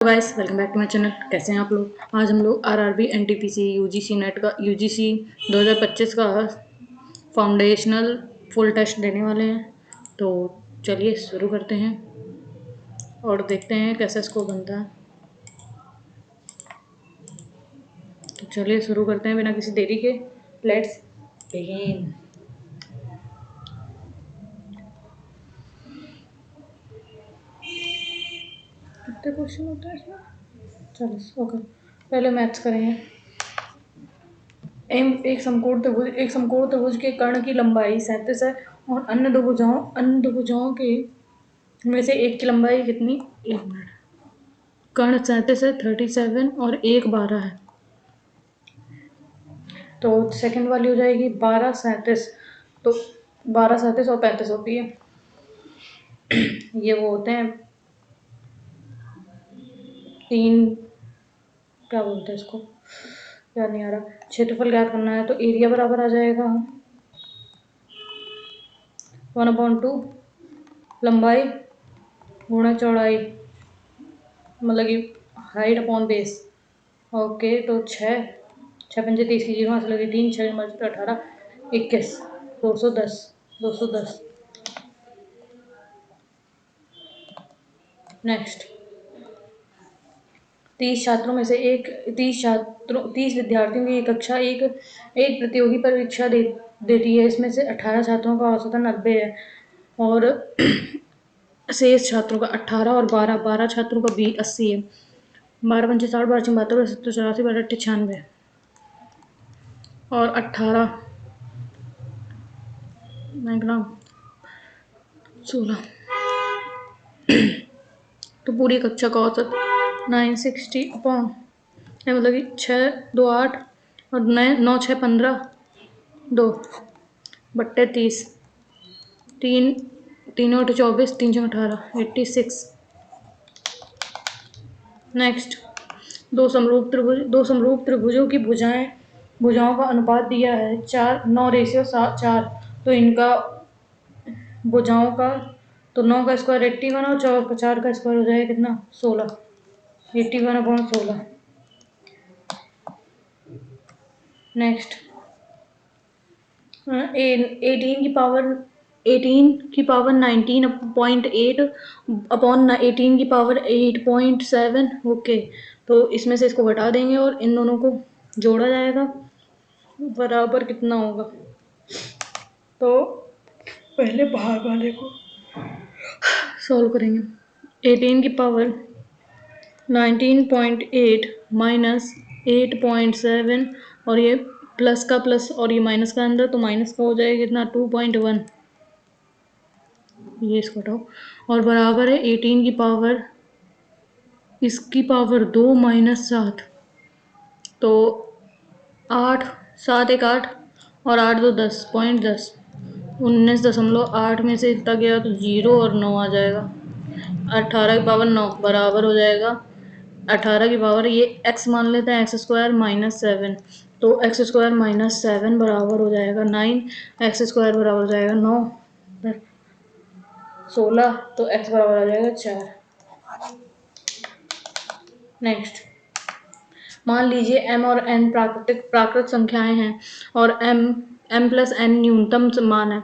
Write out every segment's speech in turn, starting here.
Guys welcome back to my channel. कैसे हैं आप लोग। आज हम लोग आरआरबी एनटीपीसी यूजीसी नेट का यूजीसी 2025 का फाउंडेशनल फुल टेस्ट देने वाले हैं। तो चलिए शुरू करते हैं और देखते हैं कैसा स्कोर बनता है। तो चलिए शुरू करते हैं बिना किसी देरी के। Let's begin. कितने क्वेश्चन होते हैं इसमें? चलो ओके, पहले मैथ्स करेंगे। एक समकोण त्रिभुज के कर्ण की लंबाई 37 है और अन्य दो भुजाओं के में से एक की लंबाई कितनी? 1 मिनट। कर्ण 37 है, 37 और 1 12 है, तो सेकंड वाली हो जाएगी 12 37। तो 12 37 और 35 होती है। ये वो होते हैं तीन, क्या बोलते हैं इसको, याद नहीं आ रहा। क्षेत्रफल ज्ञात करना है तो एरिया बराबर आ जाएगा 1/2 लंबाई गुणा चौड़ाई, मतलब कि हाइट अपॉन बेस। ओके, तो 6 6 पंजे 30 की 0 से लगे 3 6 18 21 210 210। नेक्स्ट, 30 विद्यार्थियों की कक्षा एक प्रतियोगी परीक्षा देती है। इसमें से 18 छात्रों का औसतन 90 है और शेष छात्रों का 18 और 12 छात्रों का 80 है। 12 पंचे 60 12 72 70 84 12 96 और 18 16 तो पूरी कक्षा का औसत 960 अपॉन, मतलब कि 6 2 8 और 9 9 6 15 2/30 3 3 8 24 3 6 18 86। नेक्स्ट, दो समरूप त्रिभुजों की भुजाओं का अनुपात दिया है 9:4। तो इनका भुजाओं का, तो 9 का स्क्वायर 81 और 4 का स्क्वायर हो जाएगा कितना? 16। 81/16। नेक्स्ट, 18 की पावर 19.8 अपॉन 18 की पावर 8.7। ओके, तो इसमें से इसको घटा देंगे और इन दोनों को जोड़ा जाएगा, बराबर कितना होगा? तो पहले भाग वाले को सॉल्व करेंगे। 18 की पावर 19.8 माइनस 8.7 और ये प्लस का प्लस और ये माइनस का अंदर, तो माइनस का हो जाएगा कितना? 2.1। ये इसको हटाओ और बराबर है 18 की पावर, इसकी पावर 2 माइनस 7, तो 8 7 1 8 और 8 2 10.10। 19.8 में से इतना गया तो 0 और 9 आ जाएगा। 18 की पावर 9 बराबर हो जाएगा 18 की पावर, ये x मान लेते हैं, x² - 7, तो x² - 7 बराबर हो जाएगा 9। x² बराबर हो जाएगा 9 16, तो x बराबर आ जाएगा 4। नेक्स्ट, मान लीजिए m और n प्राकृत संख्याएं हैं और m+n न्यूनतम मान है,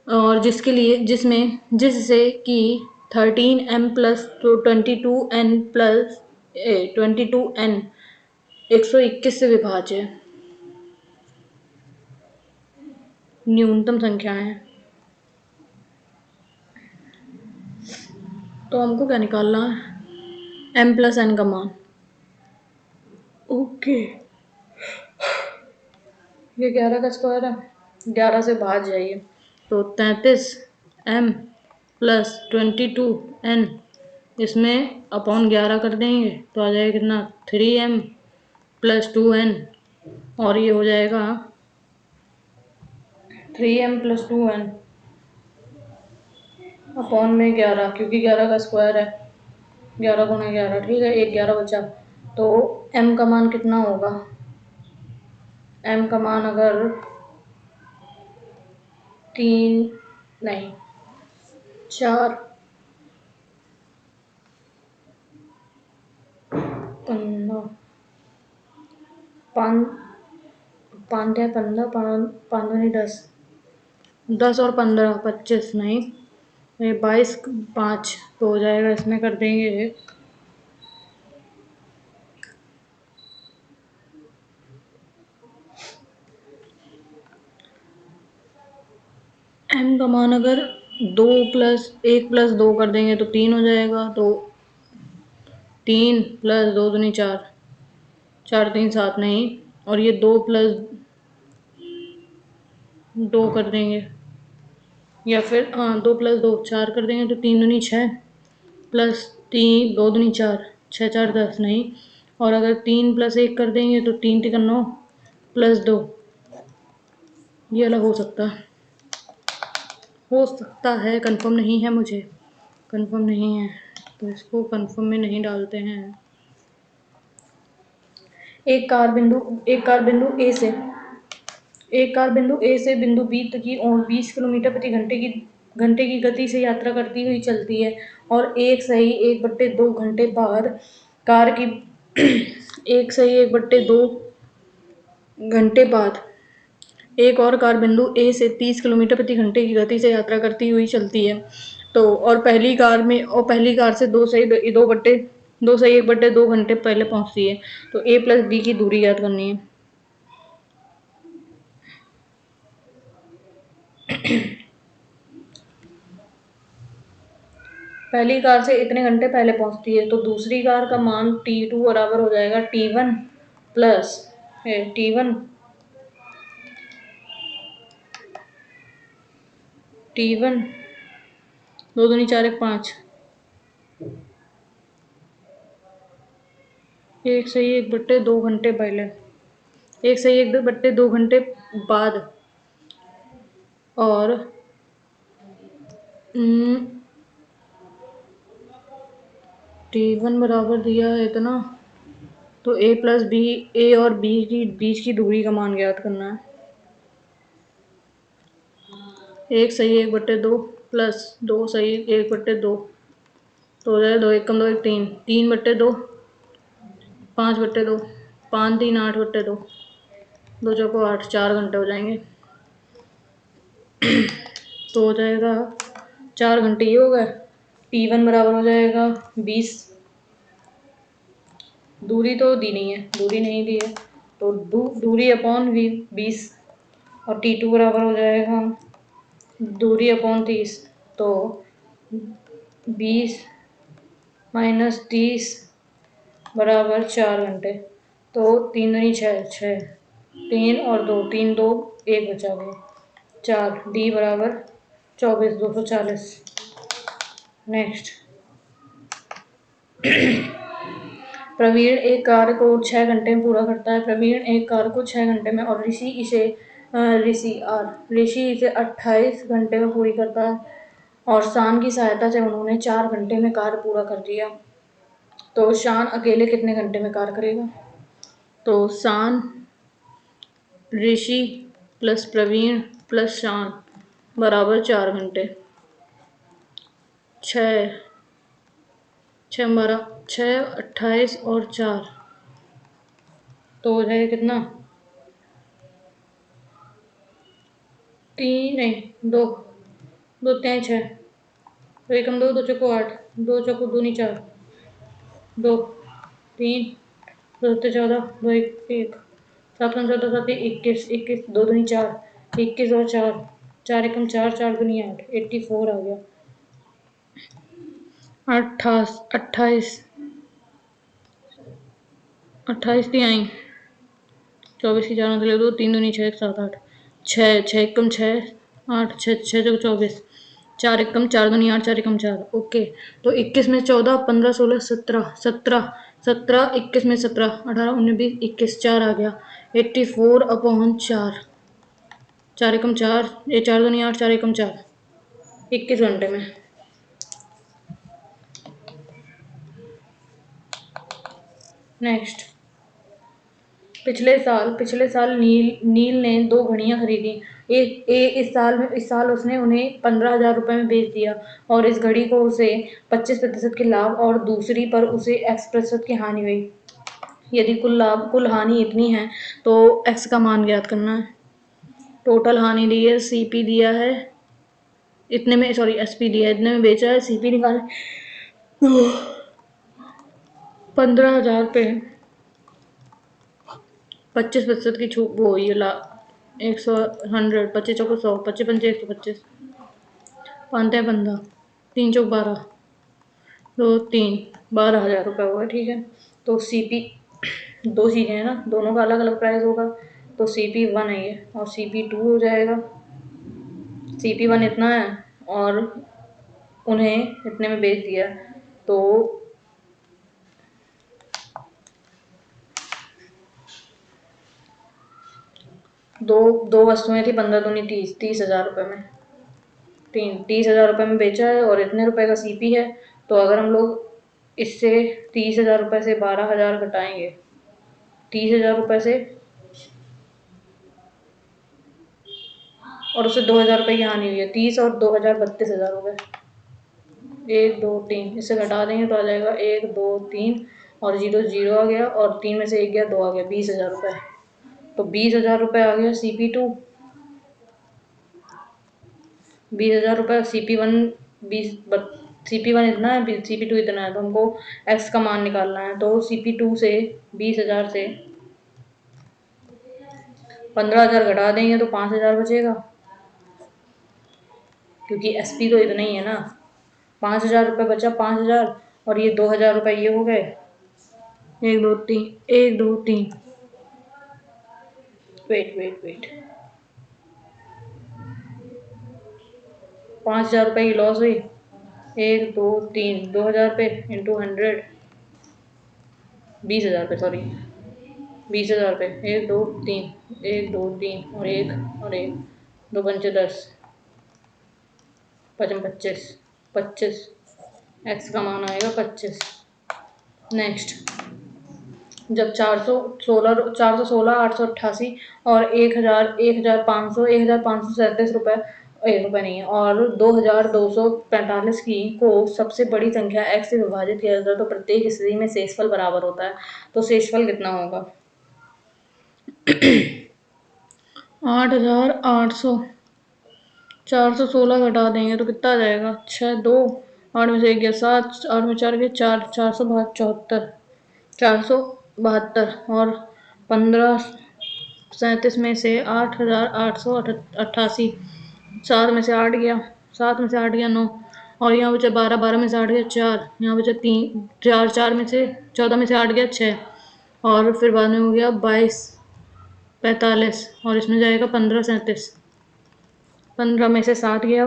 और जिससे कि 13m प्लस 22n 121 से विभाज्य न्यूनतम संख्याएं हैं। तो हमको क्या निकालना है? m+n का मान। ओके, ये 11 का स्क्वायर है, 11 से भाग जाइए तो 33m प्लस 22n, इसमें अपॉन 11 कर देंगे तो आ जाएगा कितना? 3m प्लस 2n, और ये हो जाएगा 3m प्लस 2n अपॉन में 11, क्योंकि 11 का स्क्वायर है, 11 गुना 11, ठीक है, 11 बचा। तो m का मान कितना होगा? m का मान अगर 4 15 पाँच 15 पाँच दूनी 10, 10 और 15 25 नहीं, ये 22 5 तो हो जाएगा। इसमें कर देंगे m का मान अगर 2 प्लस 1 प्लस 2 कर देंगे तो 3 हो जाएगा। तो 3 प्लस 2 दूनी 4, 4 3 7 नहीं, और ये 2 प्लस 2 कर देंगे, या फिर हाँ 2 प्लस 2 4 कर देंगे तो 3 दूनी 6 प्लस 3 2 दूनी 4, 6 4 10 नहीं, और अगर 3 प्लस 1 कर देंगे तो 3 3 9 प्लस 2, ये अलग हो सकता है, कंफर्म नहीं है, मुझे कंफर्म नहीं है, तो इसको कंफर्म में नहीं डालते हैं। एक कार बिंदु ए से बिंदु बी तक की ओर 20 किलोमीटर प्रति घंटे की गति से यात्रा करती हुई चलती है, और एक सही 1/2 घंटे बाद कार की एक सही 1/2 घंटे बाद एक और कार बिंदु ए से 30 किलोमीटर प्रति घंटे की गति से यात्रा करती हुई चलती है। तो और पहली कार से 1/2 घंटे पहले पहुंचती है। तो ए प्लस बी की दूरी याद करनी है। पहली कार से इतने घंटे पहले पहुंचती है, तो दूसरी कार का मान T2 बराबर हो जाएगा T1 प्लस T1 2 दूनी 4 1 5, एक सही 1/2 घंटे पहले, एक सही 1/2 घंटे बाद, और T1 बराबर दिया है इतना, तो ए प्लस बी, ए और बी की बीच की दूरी का मान ज्ञात करना है। एक सही 1/2 प्लस 2 सही 1/2, तो हो जाएगा 2 1 कम 2 1 3, 3/2 5/2, 5 3 8/2, 2 चौको 8, 4 घंटे हो जाएंगे। तो हो जाएगा 4 घंटे ये हो गए। T1 बराबर हो जाएगा 20, दूरी तो दी नहीं है, दूरी नहीं दी है, तो दूरी अपॉन 20, और T2 बराबर हो जाएगा दूरी अपॉन 30, तो 20 माइनस 30 बराबर 4 घंटे। तो 3 दूनी 6, 3 और 2 3 2 1 बचा गया 4, डी बराबर 24 240। नेक्स्ट, प्रवीण एक कार्य को 6 घंटे में पूरा करता है। प्रवीण एक कार्य को 6 घंटे में, और ऋषि इसे 28 घंटे में पूरी करता है, और शान की सहायता से उन्होंने 4 घंटे में कार्य पूरा कर दिया। तो शान अकेले कितने घंटे में कार्य करेगा? तो शान ऋषि प्लस प्रवीण प्लस शान बराबर 4 घंटे। 6 28 और 4, तो हो जाएगा कितना? 3 नहीं 2 2 3 6, 2 1 2 2 चौको 8, 2 चौको दूनी 4, 2 3 2 7 14, 2 1 1, 7 14 7 21 21, 2 दूनी 4, 21 और 4, 4 एकम 4, 4 दूनी 8, 84 आ गया। 28 तिहाई, 24 की 4 मतलब 2, 3 दूनी 6 7 8, 6 एकम 6 8, 6 जो 24, 4 एकम 4 दूनी 8, 4 एकम 4। ओके, तो 21 में 14 15 16 17 21 में 17 18 19 20 21, 4 आ गया 84 अपॉन 4, 4 एकम 4, ये 4 दूनी 8, 4 एकम 4, 21 घंटे में। नेक्स्ट, पिछले साल नील ने 2 घड़ियां खरीदी। इस साल उसने उन्हें 15,000 रुपए में बेच दिया, और इस घड़ी को उसे 25% के लाभ और दूसरी पर उसे X% की हानि हुई। यदि कुल हानि इतनी है तो एक्स का मान ज्ञात करना है। टोटल हानि दी है, सीपी दिया है इतने में, सॉरी एसपी दिया है इतने में बेचा है, सीपी निकाले 15,000 पे 25% की छूट वो हुई है 100 100 25 चौको 100 25 पंचे 125 पाँच 15 3 चौक 12 2 3 12,000 रुपये हुआ। ठीक है, तो सीपी दो चीज़ें हैं ना, दोनों का अलग अलग प्राइस होगा, तो सीपी 1 है ये और सीपी 2 हो जाएगा। सीपी 1 इतना है और उन्हें इतने में बेच दिया, तो दो दो वस्तुएं थी 15 दूनी 30 30,000 रुपये में, 30,000 रुपये में बेचा है और इतने रुपए का सीपी है। तो अगर हम लोग इससे 30,000 रुपये से 12,000 घटाएंगे, 30,000 रुपये से और उससे 2,000 रुपये की हानि हुई है, 30 और 2,000 32,000 हो गए। 1 2 3 इससे घटा देंगे तो आ जाएगा 1 2 3 और 0 0 आ गया और 3 में से 1 गया 2 आ गया, 20,000 रुपये। तो 20,000 रुपये आ गया CP2, 20,000 रुपये CP1 20 CP1 इतना है, CP2 इतना है, तो हमको एक्स का मान निकालना है। तो CP2 से 20,000 से 15,000 घटा देंगे तो 5,000 बचेगा, क्योंकि एसपी तो इतना ही है ना। 5,000 रुपये बचा, 5,000 और ये 2,000 रुपये ये हो गए। 1 2 3 1 2 3 वेट वेट वेट 5,000 रुपये की लॉस हुई। 1 2 3 2,000 रुपये इंटू 100 20,000 रुपये, सॉरी 20,000 रुपये। 1 2 3 1 2 3 और 1 और 1 2 पंचे 10 5 25 25 एक्स का मान आएगा 25। नेक्स्ट, जब 416 888 और 1,537 रुपये, रुपये नहीं है, और 2,245 की को सबसे बड़ी संख्या x से विभाजित किया जाता है तो प्रत्येक स्थिति में शेषफल बराबर होता है। तो शेषफल कितना होगा? 8,800 416 घटा देंगे तो कितना आ जाएगा? 6 2 8 में से 1 गया 7, 8 में 4 गया 4, 474 472 और 1537 में से 8,888, 7 में से 8 गया 7 में से 8 गया 9 और यहाँ बचा 12, 12 में से 8 गया 4, यहाँ बचा 3 4, 4 में से 14 में से 8 गया 6 और फिर बाद में हो गया 22 45 और इसमें जाएगा 1537, 15 में से 7 गया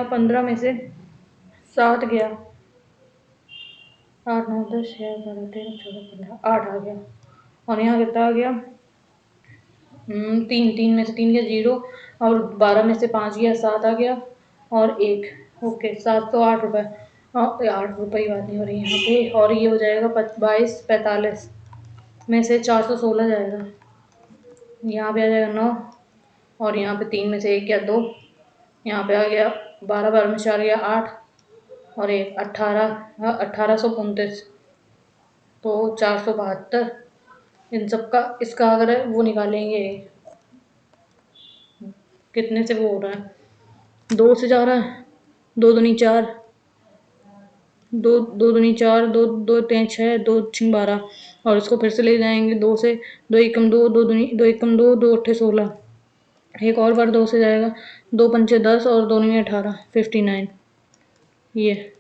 15 में से 7 गया 8 9 10 11 12 13 14 15 8 आ गया और यहाँ कितना आ गया? 3 में से 3 गया 0 और 12 में से 5 गया 7 आ गया और 1। ओके, 708 रुपये, 8 रुपये की बात नहीं हो रही यहाँ पे। और ये हो जाएगा 22 45 में से 416 जाएगा, यहाँ पे आ जाएगा 9 और यहाँ पे 3 में से 1 गया 2, यहाँ पे आ गया 12, 12 में 4 गया 8 और 1 18, 1829, तो 472। इन सब का इसका अगर वो निकालेंगे कितने से वो हो रहा है, 2 से जा रहा है, 2 दूनी 4 2 2 दूनी 4 2 2 3 6 2 6 12 और इसको फिर से ले जाएंगे 2 से, 2 एकम 2 2 दूनी 2 एकम 2 2 अट्ठे 16, एक और बार 2 से जाएगा, 2 पंचे 10 और 2 में 18 59, ये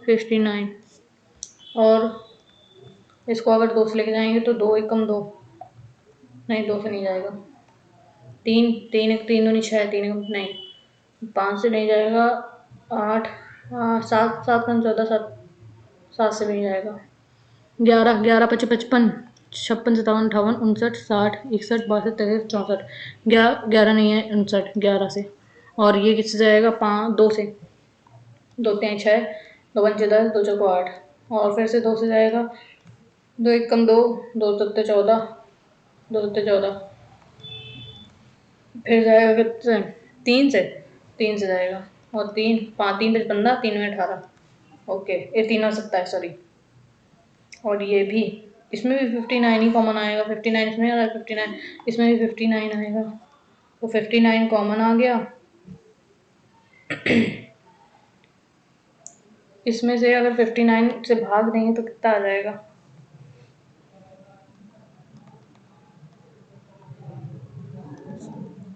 59 और इसको अगर 2 से लेके जाएंगे तो 2 एकम 2, नहीं 2 से नहीं जाएगा, 3 3 एक 3 दूनी 6 3 एकम नहीं, 5 से नहीं जाएगा, 8 7 7 5 14 7 7 से भी नहीं जाएगा, 11 11 5 55 56 57 58 59 60 61 62 63 64, 11 नहीं है 59 11 से, और ये किससे जाएगा? 5 2 से, 2 3 6 2 पंचे 10 2 चौको 8 और फिर से 2 से जाएगा, 2 एकम 2 2 सत्ते 14 2 सत्ते 14, फिर जाएगा कितने? 3 से जाएगा और 3 5 3 5 15 3 में 18, ओके ये 3 हो सकता है, सॉरी और ये भी, इसमें भी 59 ही कॉमन आएगा। 59 इसमें आ रहा है, 59 इसमें भी 59 आएगा, तो 59 कॉमन आ गया। इसमें से अगर 59 से भाग देंगे तो कितना आ जाएगा?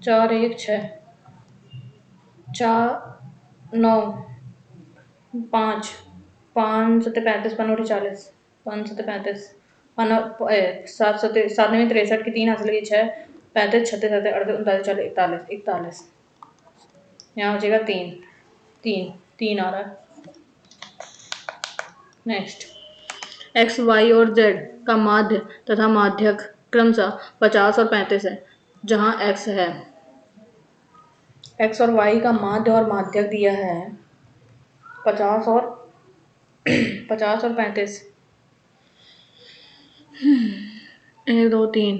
4 1 6 4 9 5 5 सत्ते 35 5 40 5 सत्ते 35 7 सत्ते 7 में 63 की 3 हासिल की 6 35 36 सत्ते 38 39 40 41 41, यहाँ बचेगा 3 3 3 आ रहा है। नेक्स्ट, एक्स वाई और जेड का माध्य तथा माध्यक क्रमशः 50 और 35 है, जहाँ एक्स है, एक्स और वाई का माध्य और माध्यक दिया है 50 और 50 और 35, 1 2 3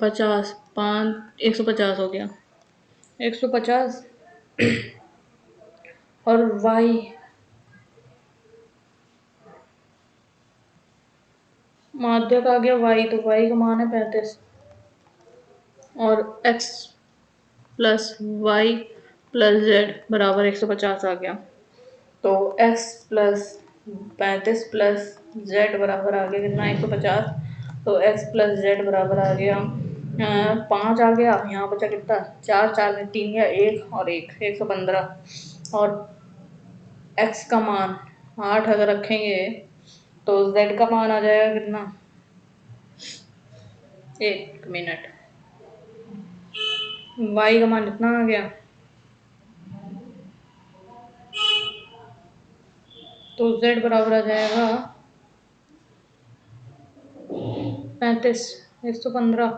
50 5 150 हो गया, 150 और वाई माध्यक आ गया वाई, तो वाई का मान है 35 और X plus Y plus Z बराबर 150 आ गया, तो x प्लस 35 प्लस जेड बराबर आ गया कितना? 150, तो x प्लस जेड बराबर आ गया 5 आ गया, यहाँ बचा कितना? 4 4 में 3 या 1 और 1 115, और x का मान 8 अगर रखेंगे तो z का मान आ जाएगा कितना? 1 मिनट, y का मान कितना आ गया? तो z बराबर आ जाएगा 35 115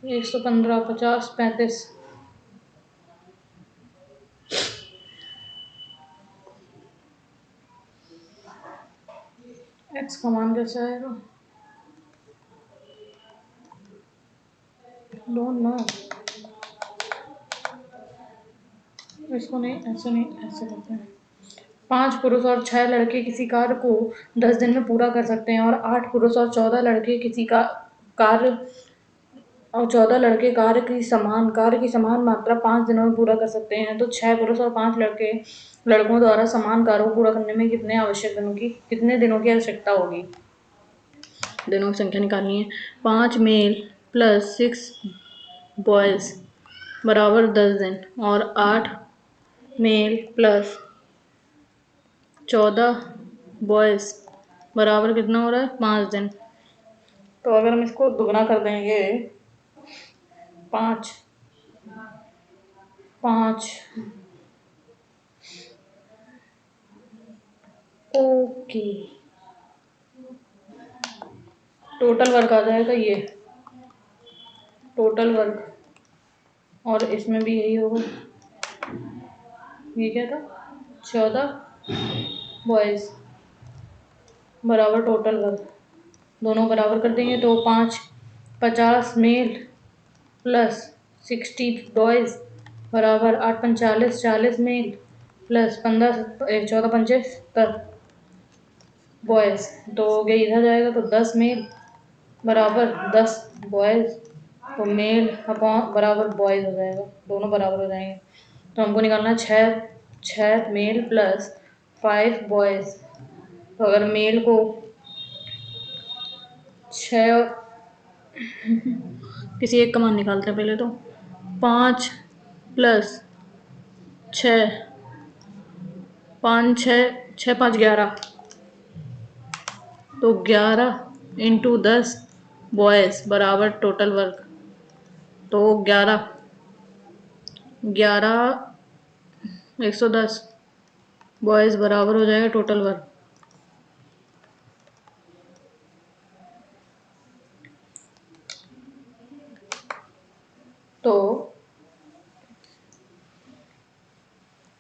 115 50 35, x का मान कैसे आएगा? डोंट नो, इसको नहीं, ऐसे नहीं, ऐसे करते हैं। 5 पुरुष और 6 लड़के किसी कार्य को 10 दिन में पूरा कर सकते हैं, और 8 पुरुष और 14 लड़के किसी का कार्य और 14 लड़के कार्य की समान मात्रा 5 दिनों में पूरा कर सकते हैं, तो 6 पुरुष और 5 लड़कों द्वारा समान कार्य को पूरा करने में कितने दिनों की आवश्यकता होगी? दिनों की संख्या निकालनी है। 5 मेल प्लस 6 बॉयज बराबर 10 दिन, और 8 मेल प्लस 14 बॉयज बराबर कितना हो रहा है? 5 दिन। तो अगर हम इसको दुगना कर देंगे, 5 5 ओके, टोटल वर्क आ जाएगा ये, टोटल वर्क, और इसमें भी यही होगा। ये क्या था? 14 बॉयज बराबर टोटल वर्क, दोनों बराबर कर देंगे तो 50 मेल प्लस 60 बॉयज बराबर 8 45 40 मेल प्लस 15 14 पंचे 70 बॉयज, तो ये इधर जाएगा तो 10 मेल बराबर 10 बॉयज, तो मेल अपॉन बराबर बॉयज हो जाएगा, दोनों बराबर हो जाएंगे। तो हमको निकालना 6 मेल प्लस 5 बॉयज, तो अगर मेल को 6 किसी एक का मान निकालते हैं पहले, तो 5 प्लस 6 5 6 5 11, तो 11 इंटू 10 बॉयज बराबर टोटल वर्क, तो 11 110 बॉयज बराबर हो जाएगा टोटल वर्क। तो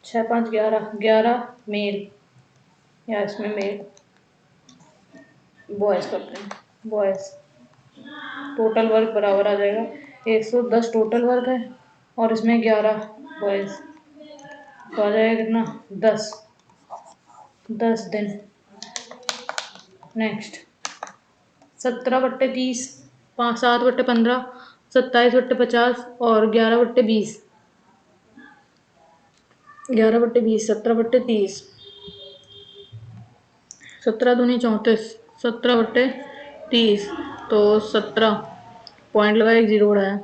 6 5 11 मेल, या इसमें मेल बॉयज करते हैं, बॉयज टोटल वर्क बराबर आ जाएगा 110 टोटल वर्क है, और इसमें 11 बॉयज, तो आ जाएगा कितना? 10 दिन, नेक्स्ट 17/30, 7/15, 27/50 और 11/20। 11/20, 17/30, 17×2 = 34, 17/30, तो 17 पॉइंट लगाया, एक जीरो उड़ाया,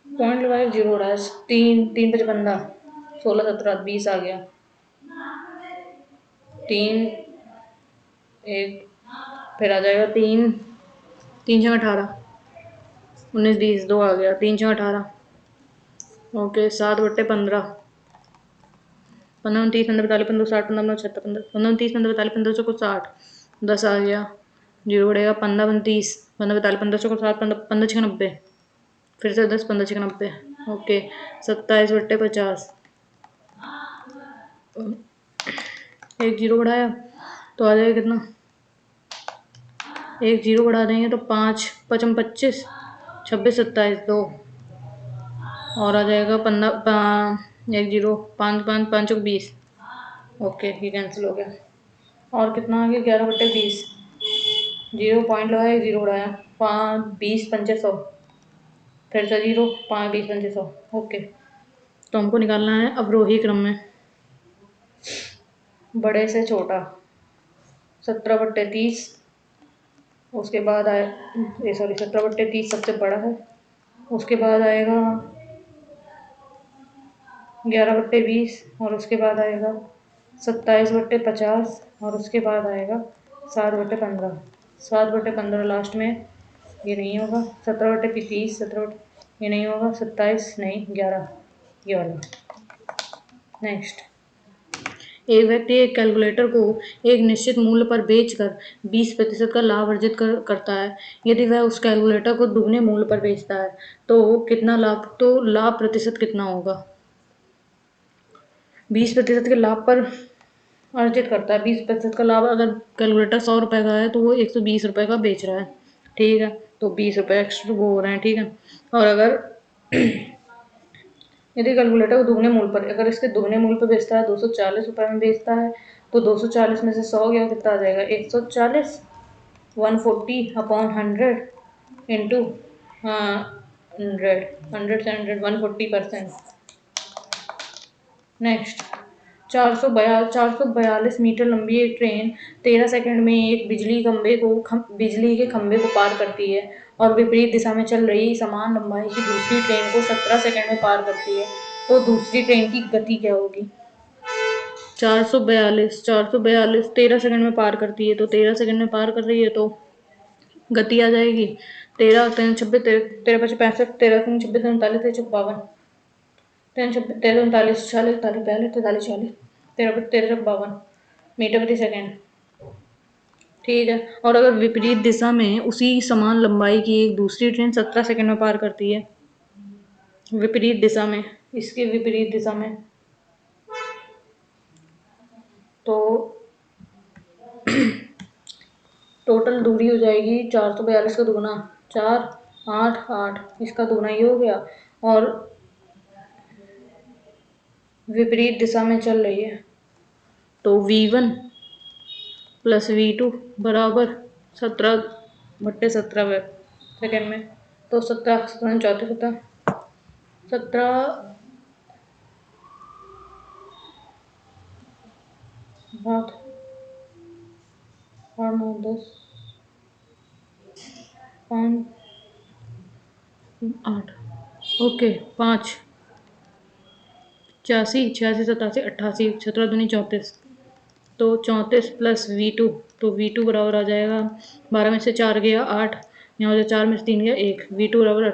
पॉइंट लगाया, एक जीरो उड़ाया, 3×3 = 15, 16, 17, 20 आ गया, 3 एक, फिर आ जाएगा 3, 3×6 = 18, 19, 20, 2 आ गया, 3×6 = 18, ओके, 7/15, 15, 29, 15, 45, 15, 60, 15, 75, 15, 29, 15, 45, 15 चौको 60, 10 आ गया, जीरो उड़ेगा, 15, 29, 15, 45, 15 चौको 60, 15, 15×6 = 90, फिर से 10, 15×6 = 90, ओके, 27/50, एक जीरो बढ़ाया तो आ जाएगा कितना, एक जीरो बढ़ा देंगे तो 5, 5×5 = 25, 26, 27, 2 और आ जाएगा 15, एक जीरो, 5, 5, 5 × 20, ओके, ये कैंसिल हो गया, और कितना आ गया, 11/20, जीरो पॉइंट लगाया, जीरो उड़ाया, 5, 20, 5, 100, फिर से जीरो, 5, 20, 5, 100, ओके। तो हमको निकालना है अवरोही क्रम में बड़े से छोटा, 17/30, उसके बाद आए, सॉरी, 17/30 सबसे बड़ा है, उसके बाद आएगा 11/20, और उसके बाद आएगा 27/50, और उसके बाद आएगा 7/15, 7/15 लास्ट में, ये नहीं होगा, 17/30, 17, ये नहीं होगा, 27 नहीं, 11, ये वाला। नेक्स्ट, एक व्यक्ति एक कैलकुलेटर को एक निश्चित मूल्य पर बेचकर 20% का लाभ अर्जित करता है। यदि वह उस कैलकुलेटर को दुगने मूल्य पर बेचता है तो कितना लाभ, तो लाभ प्रतिशत कितना होगा। 20% के लाभ पर अर्जित करता है, 20% का लाभ, अगर कैलकुलेटर 100 रुपये का है तो वो 120 रुपये का बेच रहा है, ठीक है, तो 20 रुपये एक्स्ट्रा वो हो रहे हैं, ठीक है। और अगर यदि कैलकुलेटर को दुगने मूल्य पर, अगर इसके दुगने मूल्य पर बेचता है, 240 रुपये में बेचता है, तो 240 में से 100 गया, कितना आ जाएगा, 140, 140/100 इंटू 100, 100 से 100, 140%। नेक्स्ट, 442 मीटर लंबी एक ट्रेन 13 सेकंड में एक बिजली के खंभे को पार करती है और विपरीत दिशा में चल रही समान लंबाई की दूसरी ट्रेन को 17 सेकंड में पार करती है, तो दूसरी ट्रेन की गति क्या होगी। 442 13 सेकंड में पार करती है, तो 13 सेकंड में पार कर रही है, तो गति आ जाएगी 13, 3, 26, 13, 5, 65, 13, 3, 26, 39, 53, 52, 13, 39, 40, 41, 42, 43, 40, 13, 13, 52 मीटर प्रति सेकेंड, ठीक है। और अगर विपरीत दिशा में उसी समान लंबाई की एक दूसरी ट्रेन 17 सेकंड में पार करती है, विपरीत दिशा में, इसके विपरीत दिशा में, तो टोटल दूरी हो जाएगी 442 का दुगना, 4, 8, 8, इसका दुगना ये हो गया, और विपरीत दिशा में चल रही है, तो V1 + V2 बराबर 17/17 सेकेंड में, तो 17, 34 होता है, 17, 7, 8, 9, 10, 5, 8, ओके, 5, 86, 86, 87, 88, 17 दूनी 34, तो 34 + V2, तो V2 बराबर आ जाएगा, 12 में से 4 गया 8, यहाँ हो जाए 4 में से 3 गया 1, V2 बराबर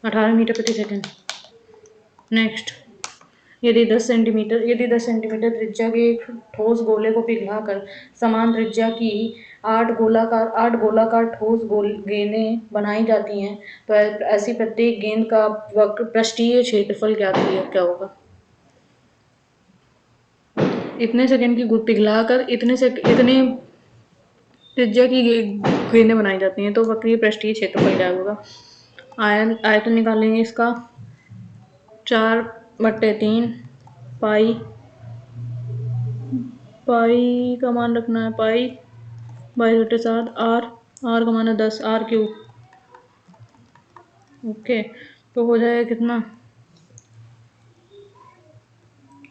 18 मीटर प्रति सेकेंड। नेक्स्ट, यदि 10 सेंटीमीटर त्रिज्या के एक ठोस गोले को पिघलाकर समान त्रिज्या की 8 गोलाकार ठोस गेंदें बनाई जाती हैं, तो ऐसी प्रत्येक गेंद का वक्र पृष्ठीय क्षेत्रफल क्या होगा। इतने सेकंड की पिघलाकर इतने त्रिज्या की गेंदें बनाई जाती हैं, तो वक्रीय पृष्ठीय क्षेत्रफल क्या होगा। आयतन निकालेंगे इसका, 4 बट्टे 3 पाई, पाई का मान रखना है पाई 22/7 आर, आर का मान है 10 आर क्यूब। ओके, तो हो जाएगा कितना,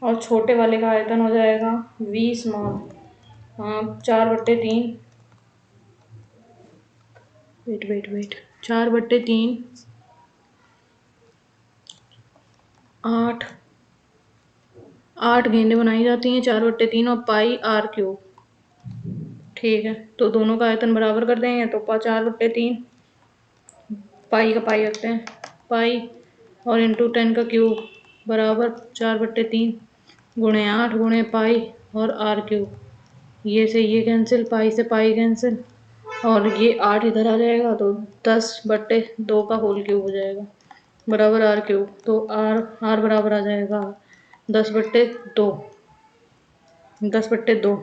और छोटे वाले का आयतन हो जाएगा 20 मॉल। हाँ 4/3, वेट 4/3 8, 8 गेंदें बनाई जाती हैं 4/3 और पाई आर क्यूब। ठीक है, तो दोनों का आयतन बराबर कर देंगे तो 4/3 पाई का पाई रखते हैं पाई और इंटू 10 का क्यूब बराबर 4/3 गुणे 8 गुणे पाई और आर क्यूब। ये से ये कैंसिल, पाई से पाई कैंसिल, और ये 8 इधर आ जाएगा तो 10/2 का होल क्यूब हो जाएगा बराबर आर क्यूब। तो आर आर बराबर आ जाएगा 10/2, 10/2,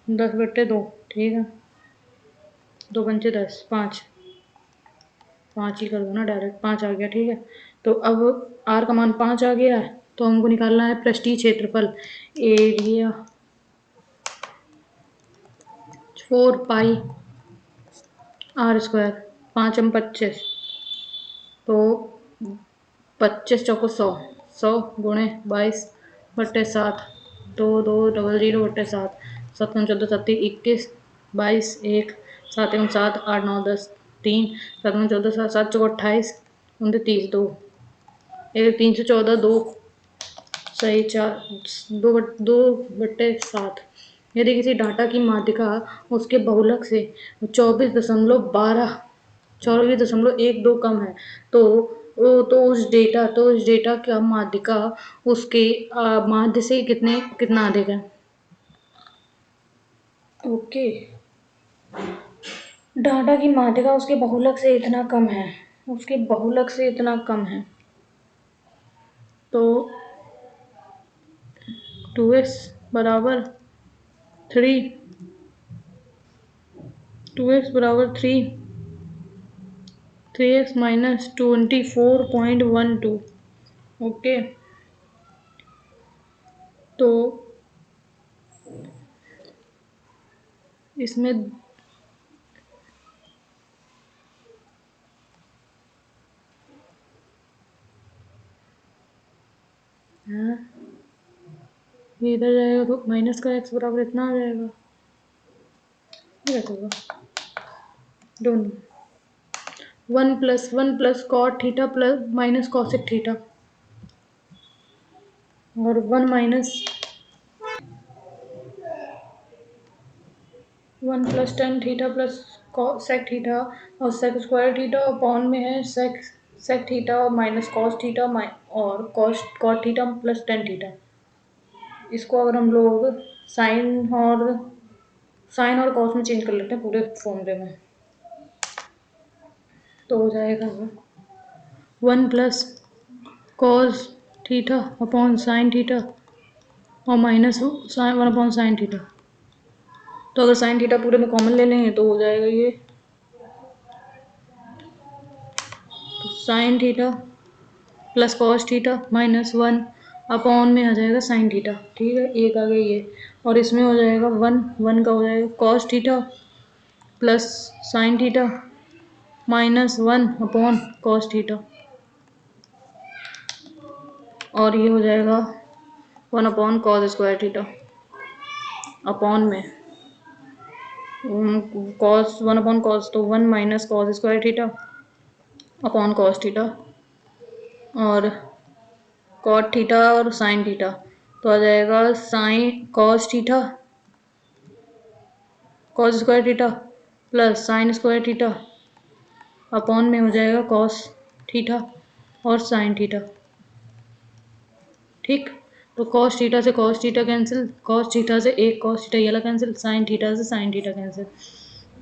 10/2। ठीक है, 2×5 = 10, 5 ही कर दो ना डायरेक्ट, 5 आ गया। ठीक है, तो अब आर का मान 5 आ गया है, तो हमको निकालना है पृष्ठीय क्षेत्रफल एरिया 4 पाई आर स्क्वायर, 5×25 तो 25×4 = 100, 100 गुणे 22/7, 2200/7, 7×14 = 21, 22 1, 7×7 8 9 10 3, 7×14 7 7 × 28 29 2, 1 3 से 14 2 सही 4 2/7। यदि किसी डाटा की माध्यिका उसके बहुलक से 24.12 कम है तो उस डेटा का माध्यिका उसके माध्य से कितना अधिक है। ओके, डाटा की माध्यिका उसके बहुलक से इतना कम है, उसके बहुलक से इतना कम है, तो 2x बराबर 3, 2x बराबर 3, 3x माइनस 24.12। ओके, तो इसमें हाँ ये इधर जाएगा तो माइनस का x बराबर इतना आ जाएगा, ये होगा दोनों 1 + cot theta plus minus cosec theta और 1 + tan theta plus sec theta और सेक स्क्वायर थीटा अपॉन में है सेक थीटा और माइनस कॉस थीटा और cot theta plus tan theta. इसको अगर हम लोग साइन और कॉस में चेंज कर लेते हैं पूरे फॉर्मूले में, तो हो जाएगा 1 + cos theta upon sine theta और माइनस 1/sin थीटा। तो अगर साइन थीटा पूरे में कॉमन ले लेंगे तो हो जाएगा ये, तो sine theta plus cos theta minus 1 upon में आ जाएगा साइन थीटा। ठीक है, एक आ गया ये, और इसमें हो जाएगा 1 का हो जाएगा cos theta plus sine theta minus 1 upon cos theta, और ये हो जाएगा 1/cos² थीटा अपॉन में कॉस 1/cos तो 1 - cos² theta upon cos theta और कॉट थीटा और साइन थीटा, तो आ जाएगा sine cos² theta plus sin² theta upon में हो जाएगा cos थीटा और sin थीटा। ठीक, तो cos थीटा से cos theta cancel, cos theta से एक cos थीटा ये वाला कैंसिल, sin थीटा से sin थीटा कैंसिल,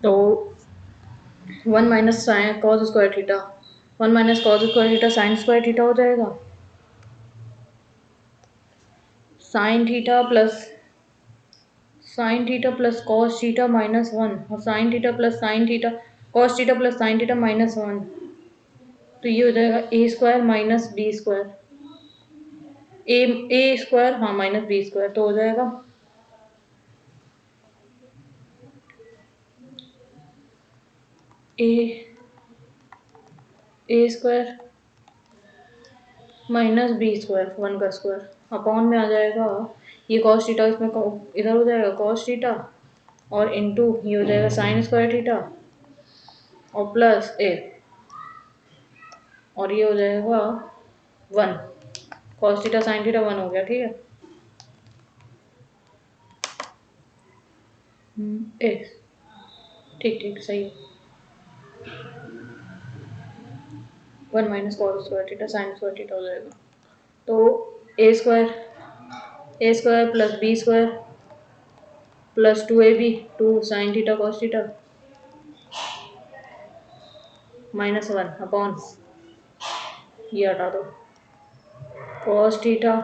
तो 1 - cos² theta 1 - cos² theta sin² theta हो जाएगा, sine theta plus cos theta -1 और sin theta plus sin theta cos theta plus sine theta -1, तो ये हो जाएगा ए स्क्वायर माइनस बी स्क्वायर, ए square, हाँ माइनस बी स्क्वायर, तो हो जाएगा ए स्क्वायर माइनस बी स्क्वायर 1 का स्क्वायर अपॉन में आ जाएगा ये कॉस थीटा, इसमें इधर हो जाएगा कॉस थीटा और इनटू ये हो जाएगा साइन स्क्वायर थीटा और प्लस ए, और ये हो जाएगा 1, कॉस थीटा साइन थीटा 1 हो गया। ठीक है, ए, ठीक ठीक सही है। 1 minus cos square theta sine square theta हो जाएगा, तो a square plus b square plus 2ab 2 sine theta cos theta -1 upon, ये हटा दो, कॉस थीटा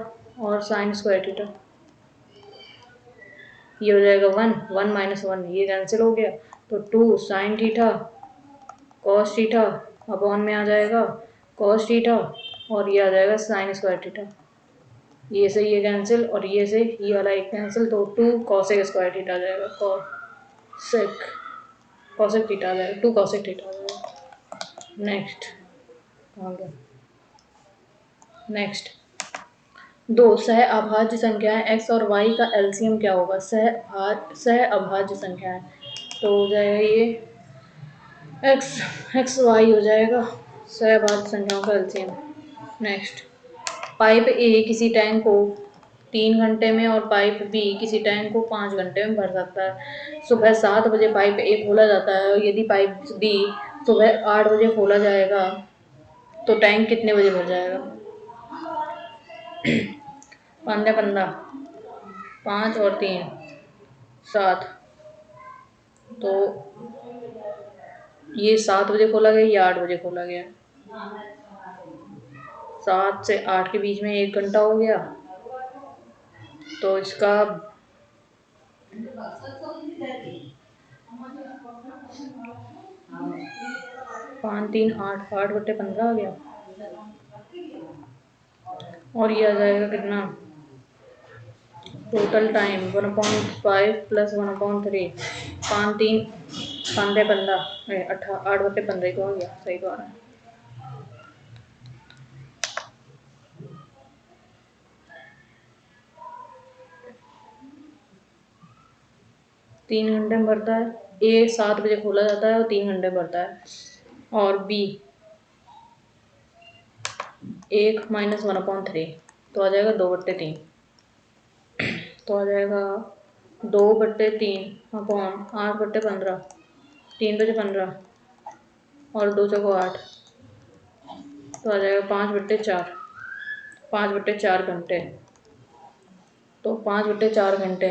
और साइन स्क्वायर थीटा, ये हो जाएगा 1, 1 माइनस 1 ये कैंसिल हो गया, तो 2 sine theta cos theta upon में आ जाएगा कॉस थीटा और ये आ जाएगा साइन स्क्वायर थीटा, ये से ये कैंसिल और ये से ये वाला एक कैंसिल, तो 2 कॉसेक स्क्वायर थीटा आ जाएगा, कॉसेक थीटा आ जाएगा, 2 कॉसेक थीटा आ जाएगा। नेक्स्ट आ गया, नेक्स्ट दो सह अभाज्य संख्याएं x और y का एलसीएम क्या होगा, सह अभाज्य संख्याएं, तो हो जाएगा ये x y हो जाएगा सह अभाज्य संख्याओं का एलसीएम। नेक्स्ट, पाइप ए किसी टैंक को 3 घंटे में और पाइप बी किसी टैंक को 5 घंटे में भर सकता है। सुबह 7 बजे पाइप ए खोला जाता है और यदि पाइप बी सुबह 8 बजे खोला जाएगा तो टैंक कितने बजे भर जाएगा। 15 5 और 3 7, तो ये 7 बजे खोला गया, ये 8 बजे खोला गया, 7 से 8 के बीच में 1 घंटा हो गया, तो इसका 5 3 8 8/15 आ गया, और ये आ जाएगा कितना टोटल टाइम 1/5 प्लस 1/3, 5 3 5/15 8/15 को हो गया, सही तो आ रहा है। 3 घंटे में भरता है, ए 7 बजे खोला जाता है और 3 घंटे भरता है, और बी 1 माइनस 1/3, तो आ जाएगा 2/3, तो आ जाएगा 2/3 अपॉन 8/15, 3 बजे 15 और 2 चौको 8, तो आ जाएगा 5/4, 5/4 घंटे, तो 5/4 घंटे,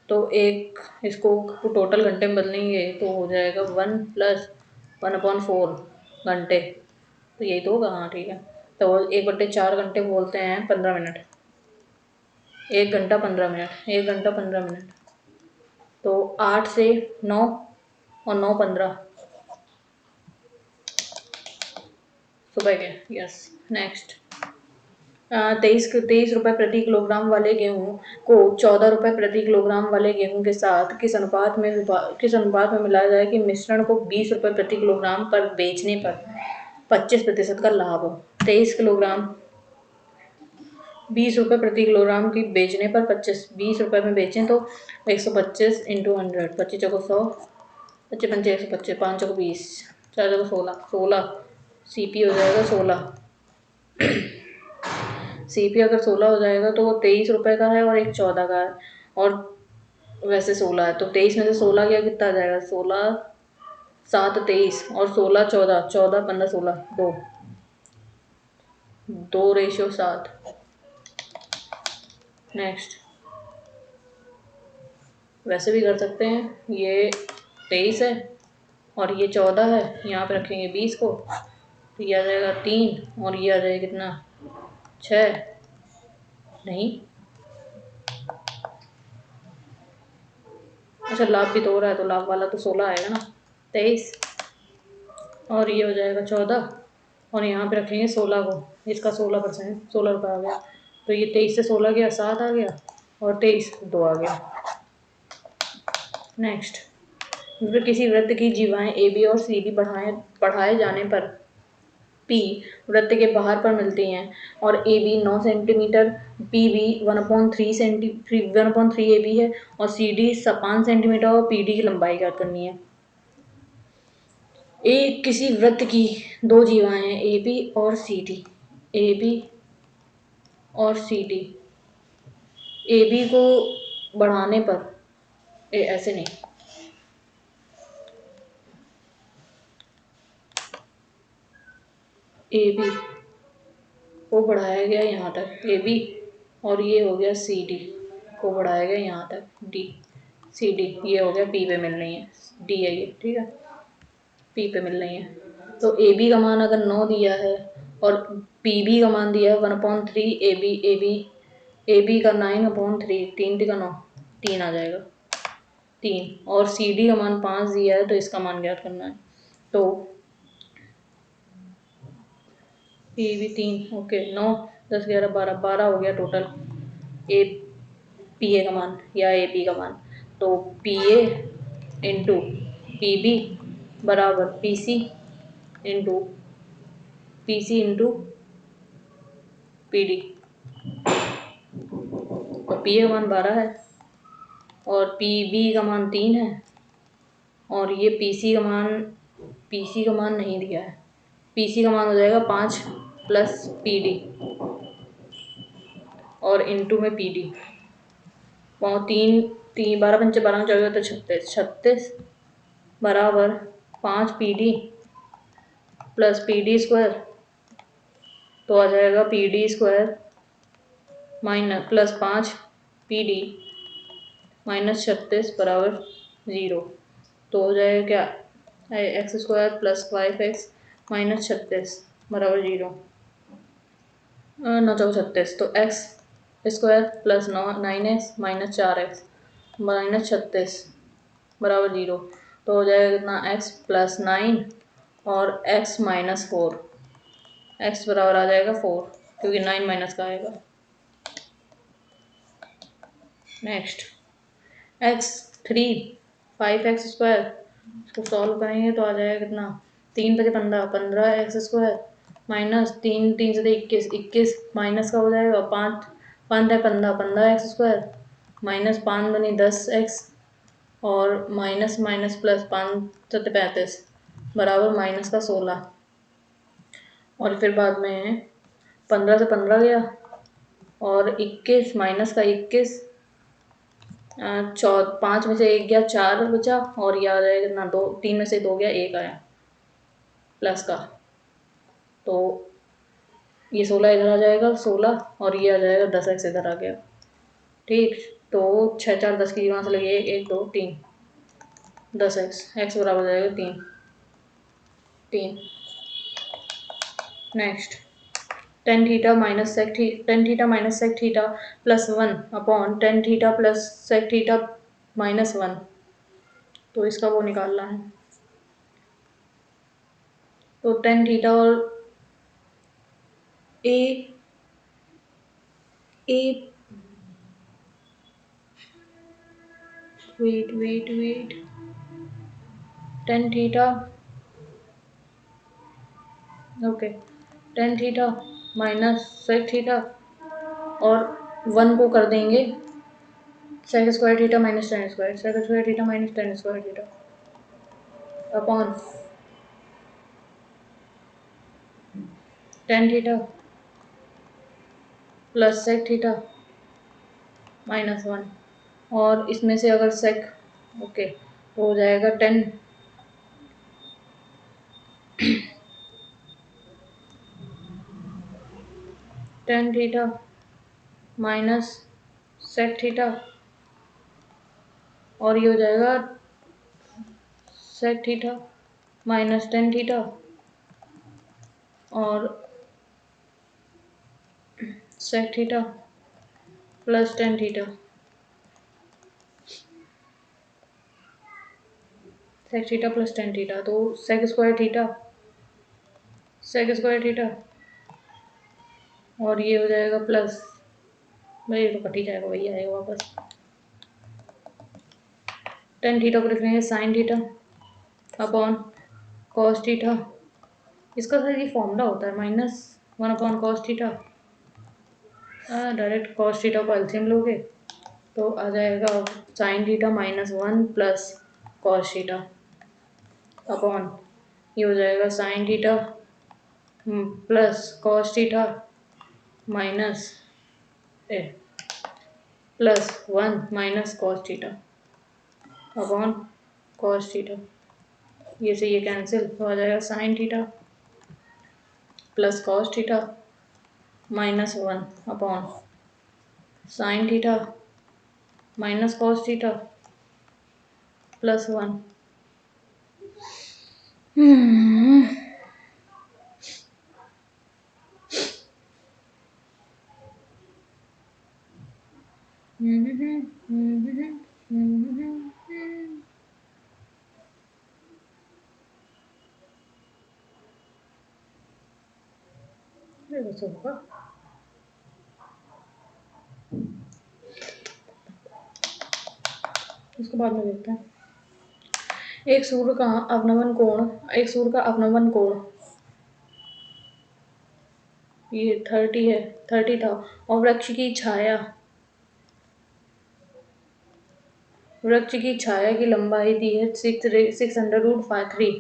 तो एक इसको टोटल घंटे में बदलेंगे तो हो जाएगा 1 प्लस 1/4 घंटे, तो यही तो होगा, हाँ ठीक है। तो 1/4 घंटे बोलते हैं 15 मिनट, 1 घंटा 15 मिनट, 1 घंटा 15 मिनट, तो 8 से 9 और 9 15 सुबह के, यस। नेक्स्ट, 23 रुपये प्रति किलोग्राम वाले गेहूं को 14 रुपये प्रति किलोग्राम वाले गेहूं के साथ किस अनुपात में मिलाया जाए कि मिश्रण को 20 रुपये प्रति किलोग्राम पर बेचने पर 25% का लाभ हो। 23 किलोग्राम 20 रुपये प्रति किलोग्राम की बेचने पर 20 रुपये में बेचें तो 125 इंटू 100, 25 चौको 100, 25 पंचे 125, 5 चौको 20, 4 चौको 16, सीपी हो जाएगा 16, सीपी अगर 16 हो जाएगा तो वो 23 रुपये का है और एक 14 का है, और वैसे 16 है, तो 23 में से 16 गया कितना आ जाएगा, 16 7 23 और 16 14, 14 15 16, 2:7। नेक्स्ट, वैसे भी कर सकते हैं, ये 23 है और ये 14 है, यहाँ पे रखेंगे 20 को, तो ये आ जाएगा 3 और ये आ जाएगा कितना 6, नहीं अच्छा लाभ भी तो हो रहा है, तो लाभ वाला तो 16 आएगा ना, 23 और ये हो जाएगा 14 और यहाँ पे रखेंगे 16 को, इसका 16%, 16 रुपये आ गया। तो ये 23 से 16 गया 7 आ गया और 23 2 आ गया। नेक्स्ट, किसी वृत्त की जीवाएं ए बी और सी डी बढ़ाए जाने पर पी वृत्त के बाहर पर मिलती हैं और A B 9 centimetre, P B 1/3 A B है और सी डी 5 सेंटीमीटर और पी डी की लंबाई ज्ञात करनी है। एक किसी वृत्त की दो जीवाएं हैं ए बी और सी डी, ए बी और सी डी, ए बी को बढ़ाने पर ऐसे नहीं, ए बी को बढ़ाया गया यहाँ तक ए बी और ये हो गया सी डी को बढ़ाया गया यहाँ तक डी, सी डी ये हो गया पी पे मिल रही है, डी है ये, ठीक है, पी पे मिल रही है। तो ए बी का मान अगर 9 दिया है और पी बी का मान दिया है 1/3 ए बी का 9/3, 3 का 9, 3 आ जाएगा 3, और सी डी का मान 5 दिया है तो इसका मान ज्ञात करना है। तो पी बी 3, ओके, 9 10 11 12 12 हो गया टोटल ए पी ए का मान या ए पी का मान। तो P A into P B बराबर P C into P D. तो पी ए का मान 12 है और पी बी का मान 3 है और ये पी सी का मान नहीं दिया है, पी सी का मान हो जाएगा 5 प्लस पी डी और इंटू में पी डी, 12 पंचे 12 में 14 तो 36 बराबर 5 P D plus P D square, तो आ जाएगा P D square minus plus 5 P D minus 36 बराबर 0। तो हो जाएगा क्या, x square plus 5x minus 36 बराबर 0, 9 चौक 36, तो x square plus 9x minus 4x minus 36 बराबर 0। तो हो जाएगा कितना, x प्लस 9 और x माइनस 4, x बराबर आ जाएगा 4 क्योंकि 9 माइनस का आएगा। नेक्स्ट, x 3 5x स्क्वायर, इसको सॉल्व करेंगे तो आ जाएगा कितना, 3 5 15 15x स्क्वायर माइनस 3 3 से 21 21 माइनस का हो जाएगा 5 5 है 15 15x स्क्वायर माइनस 5 बनी 10x और माइनस माइनस प्लस 5 7 35 बराबर माइनस का 16। और फिर बाद में 15 से 15 गया और 21 माइनस का 21, 5 में से 1 गया 4 बचा और ये आ जाएगा कितना, 2 3 में से 2 गया 1 आया प्लस का, तो ये 16 इधर आ जाएगा 16 और ये आ जाएगा 10x इधर आ गया, ठीक। तो 6 4 10 की वहाँ से लगी 1 1 2 3 10x, x बराबर हो जाएगा 3। Next, tan theta minus sec theta plus 1 अपॉन tan theta plus sec theta minus 1, तो इसका वो निकालना है। तो tan थीटा और ए वेट tan theta, okay, tan theta minus sec theta और 1 को कर देंगे sec square theta minus tan square, sec square theta minus tan square theta upon tan theta plus sec theta minus 1, और इसमें से अगर सेक, ओके, तो हो जाएगा tan theta minus sec theta और ये हो जाएगा sec theta minus tan theta और sec theta plus tan theta, sec theta plus tan theta, तो sec square theta sec square theta, और ये हो जाएगा प्लस, भाई ये तो कट ही जाएगा, वही आएगा वापस। टेन थीटा को लिख लेंगे sine theta upon cos theta. इसका सर ये फॉर्मूला होता है -1 upon cos theta. Direct cos theta को एलसीएम लोगे तो आ जाएगा sine theta -1 plus cos theta upon ये हो जाएगा sine theta plus cos theta minus +1 minus cos theta upon cos theta. ये से ये कैंसिल तो आ जाएगा sine theta plus cos theta -1 upon sine theta minus cos theta +1। होगा उसके बाद में देखते हैं। एक सूर्य का अवनमन कोण ये 30 है, 30 था, और वृक्ष की छाया की लंबाई दी है 600√53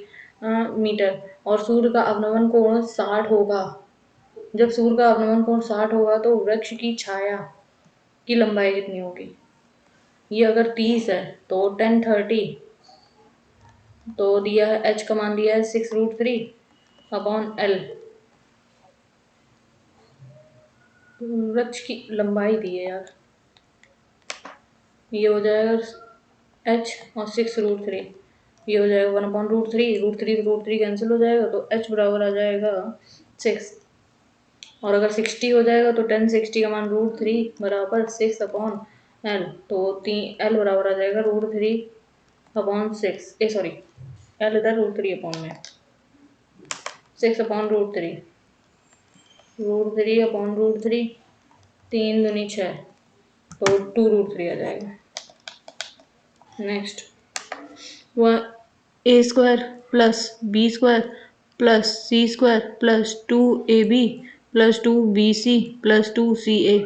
मीटर, और सूर्य का अवनमन कोण 60 होगा। जब सूर्य का अवनमन कोण 60 होगा तो वृक्ष की छाया की लंबाई कितनी होगी? ये अगर 30 है तो 1030, तो दिया है h का मान दिया है 6√3 अपॉन l। वृक्ष की लंबाई दी है यार, ये हो जाएगा h और 6√3, ये हो जाएगा 1/√3, √3 कैंसिल हो जाएगा तो h बराबर आ जाएगा 6। और अगर 60 हो जाएगा तो 1060 का मान √3 बराबर 6 अपॉन l, तो l बराबर आ जाएगा √3/6, सॉरी l इधर √3 अपॉन में 6 अपॉन √3, √3 अपॉन √3, 3 दूनी 6, तो 2√3 आ जाएगा। Next a² plus b² plus c² plus 2ab plus 2bc plus 2ca,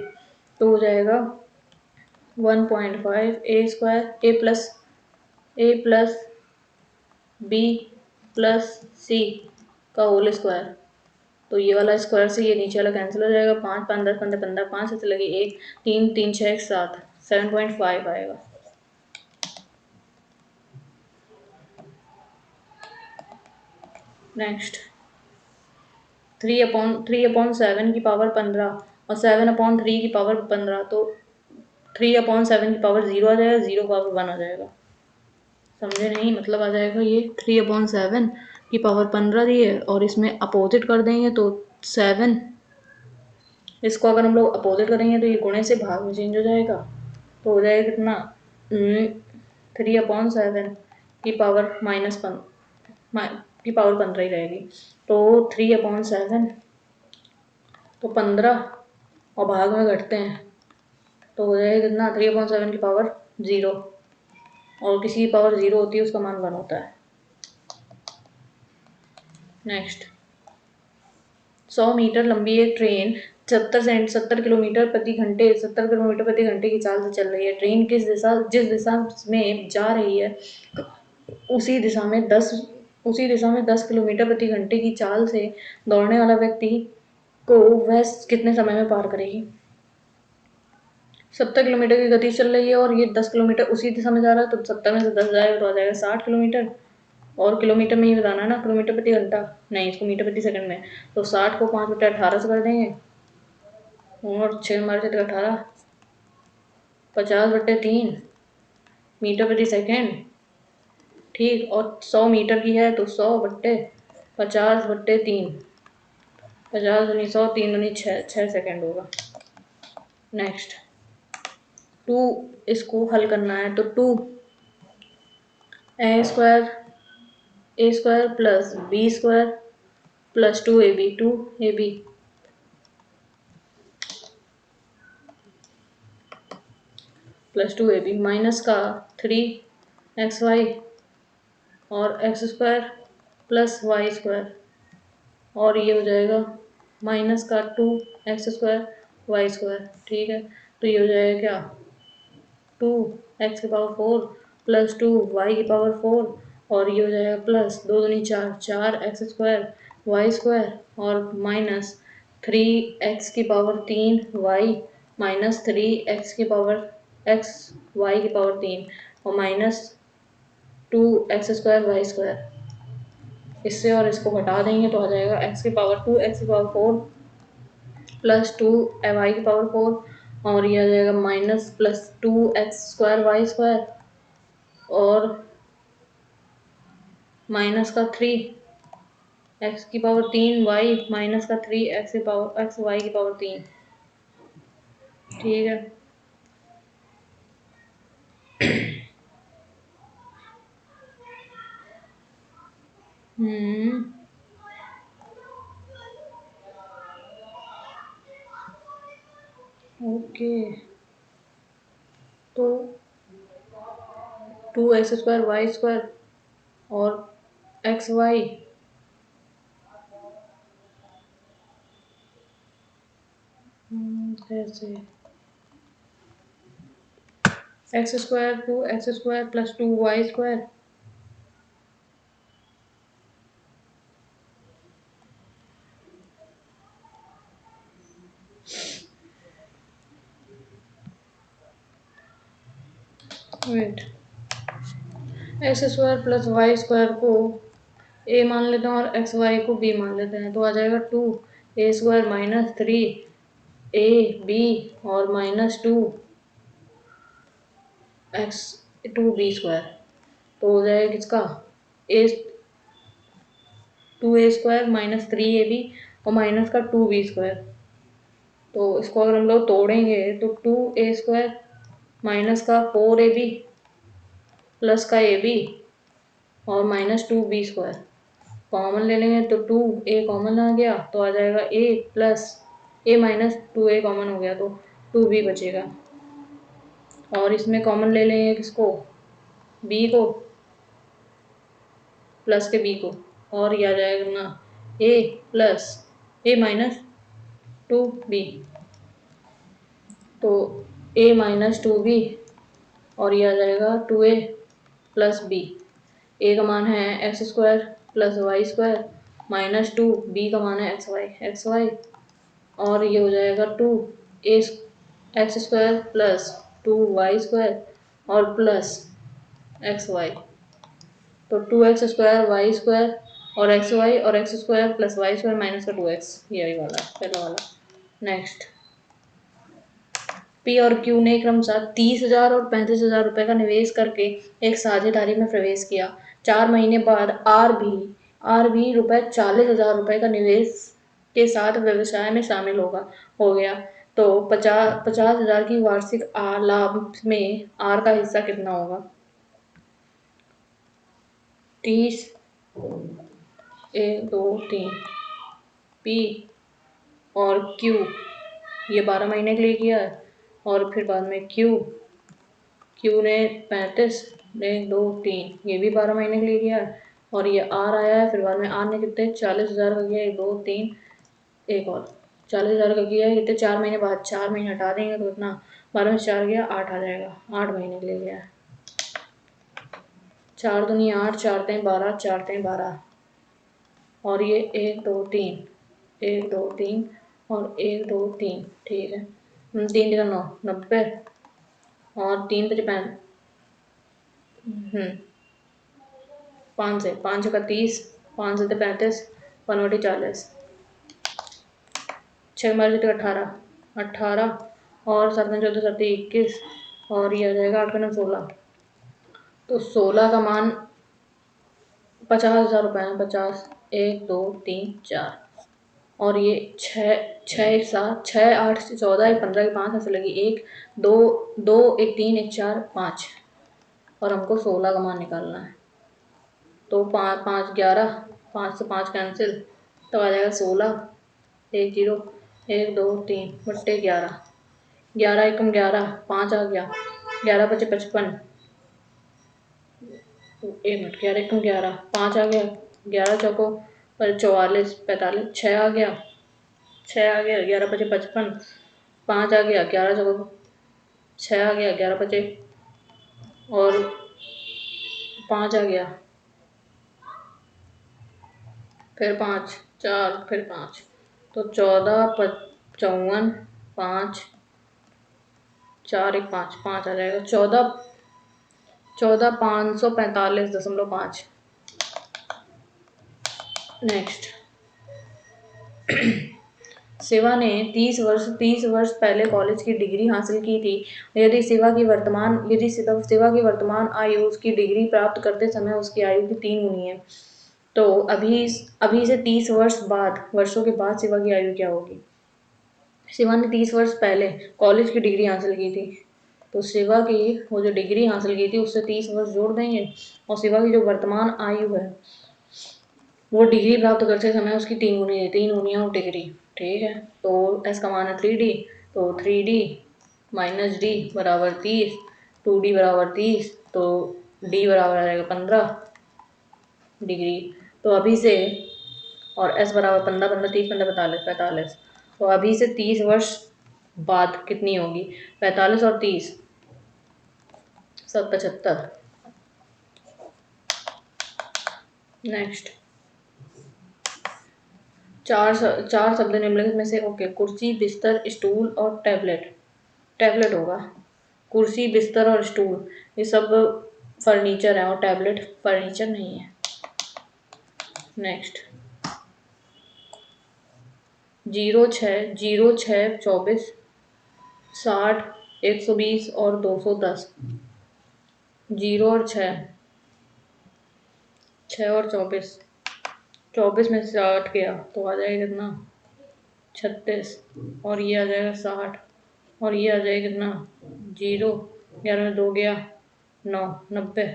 तो हो जाएगा 1.5 a² a plus b plus c का होल स्क्वायर। तो ये वाला स्क्वायर से ये नीचे वाला कैंसिल हो जाएगा, 5 5 10 15 15 5 से लगे 1 3 3 6 7 7.5 आएगा। नेक्स्ट 3/7 की पावर 15 और 7/3 की पावर 15, तो 3/7 की पावर 0 आ जाएगा, 0 पावर 1 आ जाएगा। समझे नहीं? मतलब आ जाएगा ये 3/7 की पावर 15 दी है और इसमें अपोजिट कर देंगे तो 7, इसको अगर हम लोग अपोजिट करेंगे तो ये गुणे से भाग में चेंज हो जाएगा, तो हो जाएगा कितना 3/7 की पावर की पावर 15 ही रहेगी, तो 3/7 तो 15 और भाग में घटते हैं तो हो जाएगा कितना 3/7 की पावर 0, और किसी की पावर 0 होती है उसका मान 1 होता है। नेक्स्ट 100 मीटर लंबी एक ट्रेन 70 किलोमीटर प्रति घंटे की चाल से चल रही है। ट्रेन जिस दिशा में जा रही है उसी दिशा में 10 किलोमीटर प्रति घंटे की चाल से दौड़ने वाला व्यक्ति को वह कितने समय में पार करेगी? 70 किलोमीटर की गति चल रही है और ये 10 किलोमीटर उसी दिशा में जा रहा है, तो 70 में से 10 जाएगा तो आ जाएगा 60 किलोमीटर, और किलोमीटर में ही बताना है ना, किलोमीटर प्रति घंटा नहीं, इसको मीटर प्रति सेकंड में, तो 60 को 5/18 से कर देंगे और 6 मार से 18, 50/3 मीटर प्रति सेकंड, ठीक। और 100 मीटर की है तो 100/50/3, 50 दूनी 100, 3 दूनी 6 सेकंड होगा। नेक्स्ट 2, इसको हल करना है तो 2 a² plus b² plus 2ab, 2ab plus 2ab minus का 3xy और X square plus Y square, और ये हो जाएगा माइनस का 2x² वाई स्क्वायर। ठीक है, तो ये हो जाएगा क्या, 2x⁴ प्लस 2y⁴, और ये हो जाएगा प्लस 2 दूनी 4, 4x² वाई स्क्वायर और माइनस 3x⁴ माइनस 3x⁴ और माइनस 2x² वाई स्क्वायर। इससे और इसको घटा देंगे तो आ जाएगा x⁴ x⁴ प्लस 2y⁴, और ये आ जाएगा minus plus 2x² Y square और माइनस का 3x⁴ वाई माइनस का 3x वाई⁴। ठीक है, ओके, तो 2x² वाई स्क्वायर और xy कैसे x² 2x² plus 2y² wait, x² plus y² को a मान लेते हैं और xy को b मान लेते हैं, तो आ जाएगा 2a² माइनस 3ab और माइनस 2b², तो हो जाएगा किसका a 2a² माइनस 3ab और माइनस का 2b²। तो इसको अगर हम लोग तोड़ेंगे तो 2a² माइनस का 4ab प्लस का ab और माइनस 2b² कॉमन ले लेंगे तो 2a कॉमन आ गया, तो आ जाएगा a plus a minus 2a common हो गया तो 2b बचेगा, और इसमें कॉमन ले लेंगे किसको, b को, प्लस के b को, और ये आ जाएगा ना a plus a minus 2b, तो a माइनस 2b और ये आ जाएगा 2a प्लस b। a का मान है x² plus y² minus 2b का मान है xy और ये हो जाएगा 2x² प्लस 2y² और प्लस xy, तो 2x² y² और xy और x² प्लस y² माइनस का 2x, यही वाला पहला वाला। नेक्स्ट, पी और क्यू ने क्रमशः 30,000 और 35,000 रुपये का निवेश करके एक साझेदारी में प्रवेश किया। 4 महीने बाद आर भी ₹40,000 का निवेश के साथ व्यवसाय में शामिल हो गया, तो 50,000 की वार्षिक लाभ में आर का हिस्सा कितना होगा। 30, 1 2 3 पी और क्यू ये 12 महीने के लिए किया है, और फिर बाद में क्यू ने 35, 1 2 3 ये भी 12 महीने के लिए किया है, और ये आर आया है, फिर बाद में आर ने कितने 40,000 का किया, 1 2 3 एक और 40,000 का किया है, कितने 4 महीने बाद, 4 महीने हटा देंगे तो कितना 12 में 4 गया 8 आ जाएगा, 8 महीने के लिए गया है। 4 दूनी 8, 4 3 12, 4 3 12, और ये 1 2 3 1 2 3 और 1 2 3, ठीक है, 3 3 9 90 और 3 5 5 से 5 का 30, 5 से 35, 5 40, 6 मार जीते 18 और 7 14 7 21 और ये आ जाएगा 8 9 16, तो 16 का मान 50,000 रुपये है, 50, 1 2 3 4 और ये 6 1 7 6 8 14 1 15 की 5 ऐसे लगी 1 2 2 1 3 1 4 5 और हमको 16 का मान निकालना है, तो 5 5 11, 5 से 5 कैंसिल तो आ जाएगा 16, 1 0 1 2 3 बट्टे 11, 11 एकम 11, 5 आ गया, 11 बचे 55, 1 मिनट, 11 एकम 11, 5 आ गया, 11 चौको पर 44 45, 6 आ गया, 6 आ गया, 11 बचे 55, 5 आ गया, 11 चौको 6 आ गया, 11 बचे और 5 आ गया, फिर 5 4 फिर 5, तो 14 54 5 4 1 5 5 आ जाएगा, 14 545.5। नेक्स्ट, शिवा ने 30 वर्ष पहले कॉलेज की डिग्री हासिल की थी। यदि शिवा की वर्तमान आयु उसकी डिग्री प्राप्त करते समय उसकी आयु की 3 गुनी है, तो अभी से 30 वर्षों के बाद शिवा की आयु क्या होगी। शिवा ने 30 वर्ष पहले कॉलेज की डिग्री हासिल की थी, तो शिवा की वो जो डिग्री हासिल की थी उससे 30 वर्ष जोड़ देंगे, और शिवा की जो वर्तमान आयु है वो डिग्री प्राप्त करते समय उसकी 3 गुनी है, 3 गुनिया और डिग्री। ठीक है, तो एस का मान है 3D, तो 3D माइनस डी बराबर 30, 2D बराबर 30, तो डी बराबर आ जाएगा 15 डिग्री। तो अभी से, और एस बराबर 15 15 30 15 45 45, तो अभी से 30 वर्ष बाद कितनी होगी, 45 और 30 सब 75। नेक्स्ट, चार शब्द निम्नलिखित में से, ओके, कुर्सी बिस्तर स्टूल और टैबलेट। टैबलेट होगा, कुर्सी बिस्तर और स्टूल ये सब फर्नीचर है और टैबलेट फर्नीचर नहीं है। नेक्स्ट, 0 6 0 6 24 60 120 और 210, 0 और 6 और 24, 24 में से 8 गया तो आ जाएगा कितना 36, और ये आ जाएगा 60, और ये आ जाएगा कितना 0, 11 में 2 गया 9 90,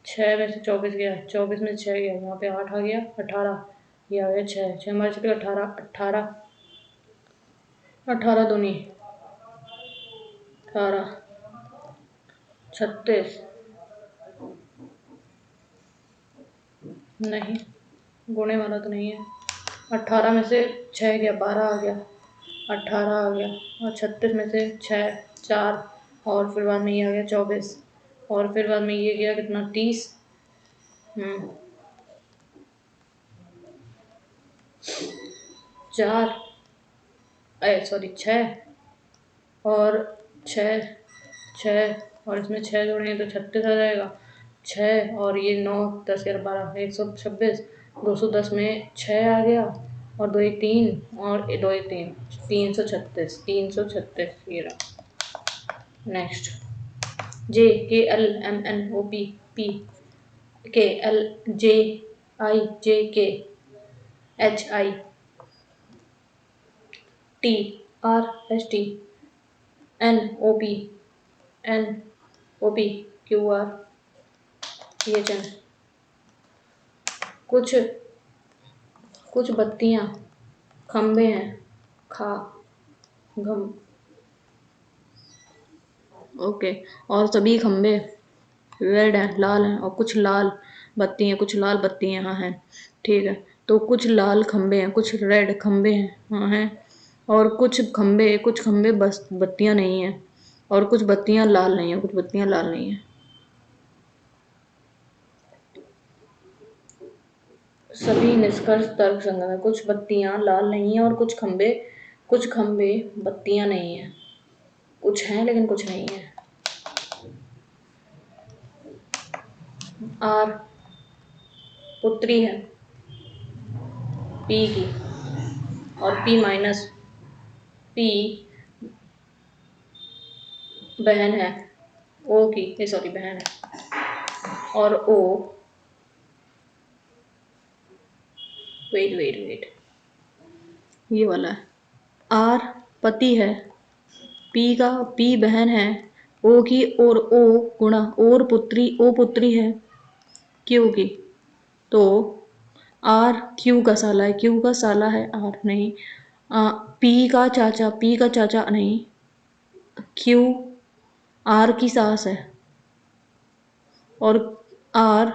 6 में से 24 गया, 24 में से 6 गया, यहाँ पे 8 आ गया 18, ये आ गया 6 6 हमारे चक्कर 18 18 18 दूनी 18 36, नहीं गुणे वाला तो नहीं है, 18 में से 6 गया 12 आ गया, 18 आ गया, और 36 में से 6 4, और फिर बाद में ये आ गया 24, और फिर बाद में ये गया कितना 30, 4 सॉरी 6, और 6 6 और इसमें 6 जोड़ेंगे तो 36 आ जाएगा, 6 और ये 9 10 11 12 126, 210 में 6 आ गया, और 2 1 3 और 2 1 3 336 ये रहा। Next, JKLMNOP KLJIJKHITRSTNOPNOPQRPHN। कुछ बत्तियां खंबे हैं, खा घम ओके, और सभी खंबे रेड हैं, लाल हैं, और कुछ लाल बत्ती हैं, कुछ लाल बत्ती यहाँ हैं। ठीक है, तो कुछ लाल खंबे हैं, कुछ रेड खंबे हैं हाँ हैं, और कुछ खंबे बस बत्तियां नहीं हैं, और कुछ बत्तियां लाल नहीं है, कुछ बत्तियां लाल नहीं है। सभी निष्कर्ष तर्क संगत है, कुछ बत्तियां लाल नहीं है और कुछ खंबे बत्तियां नहीं है, कुछ हैं लेकिन कुछ नहीं है। आर पुत्री है पी की, और पी माइनस पी बहन है ओ की, सॉरी बहन है, और ओ वेट ये वाला है, आर पति है, पी बहन है ओ की, और ओ गुणा और पुत्री है क्यू की, तो आर क्यू का साला है, क्यू का साला है आर नहीं। पी का चाचा, पी का चाचा नहीं। क्यू आर की सास है और आर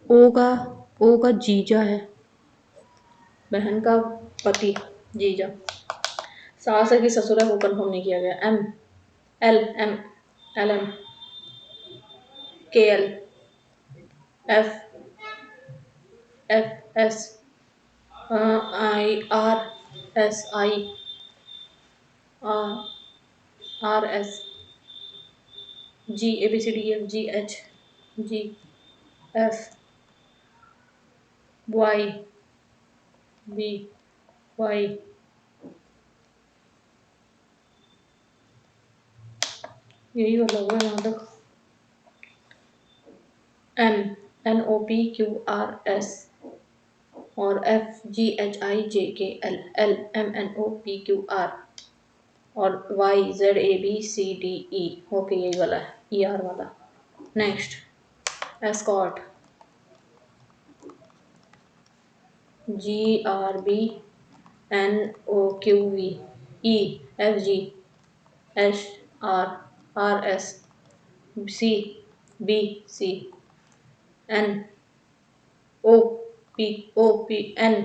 ओ का जीजा है, बहन का पति, जीजा। सास है कि ससुर है वो कंफर्म नहीं किया गया। M L M L L F F S I R S are R S are A B C B C G H G F Y B Y बी वाई यही वाला हुआ यहाँ तक। M N O P Q R S और F G H I J K L L M N O P Q R और Y Z A B C D E. Okay यही वाला है, ई आर वाला। Next escort G R B N O Q V E F G H R R S C B C N O P N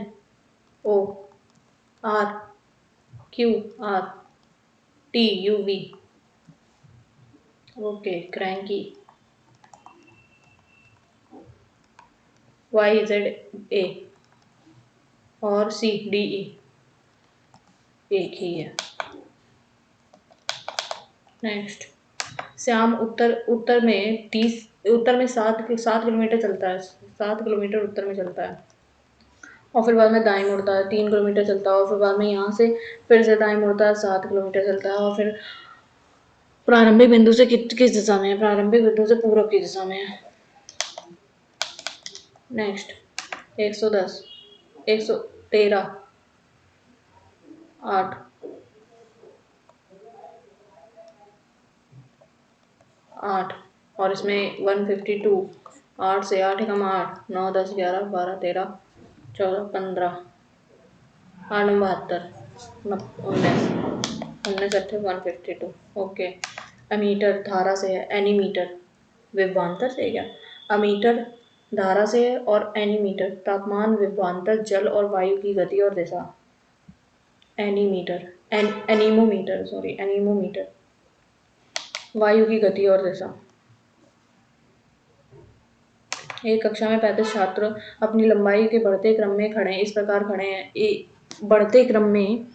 O R Q R T U V. Okay cranky Y Z A और C D ई एक ही है। Next Shyam Uttar Uttar में 7 kilometre चलता है, 7 kilometre उत्तर में चलता है और फिर बाद में दाएं मुड़ता है, 3 किलोमीटर चलता है और फिर बाद में यहाँ से फिर से दाएं मुड़ता है, 7 किलोमीटर चलता है और फिर प्रारंभिक बिंदु से किस दिशा में है, प्रारंभिक बिंदु से पूर्व की दिशा में है। नेक्स्ट 110 113 8 8 और इसमें 152 8 से 8 कम 8 9 10 11 12 13 14 15 8 72 19 19 अट्ठे 152। ओके अमीटर धारा से है, एनीमीटर विभवांतर से है क्या, अमीटर धारा से है और एनीमीटर तापमान विभवांतर जल और वायु की गति और दिशा। एनीमीटर एनीमोमीटर सॉरी एनीमोमीटर वायु की गति और दिशा। एक कक्षा में 35 छात्र अपनी लंबाई के बढ़ते क्रम में खड़े हैं, इस प्रकार खड़े हैं। बढ़ते क्रम में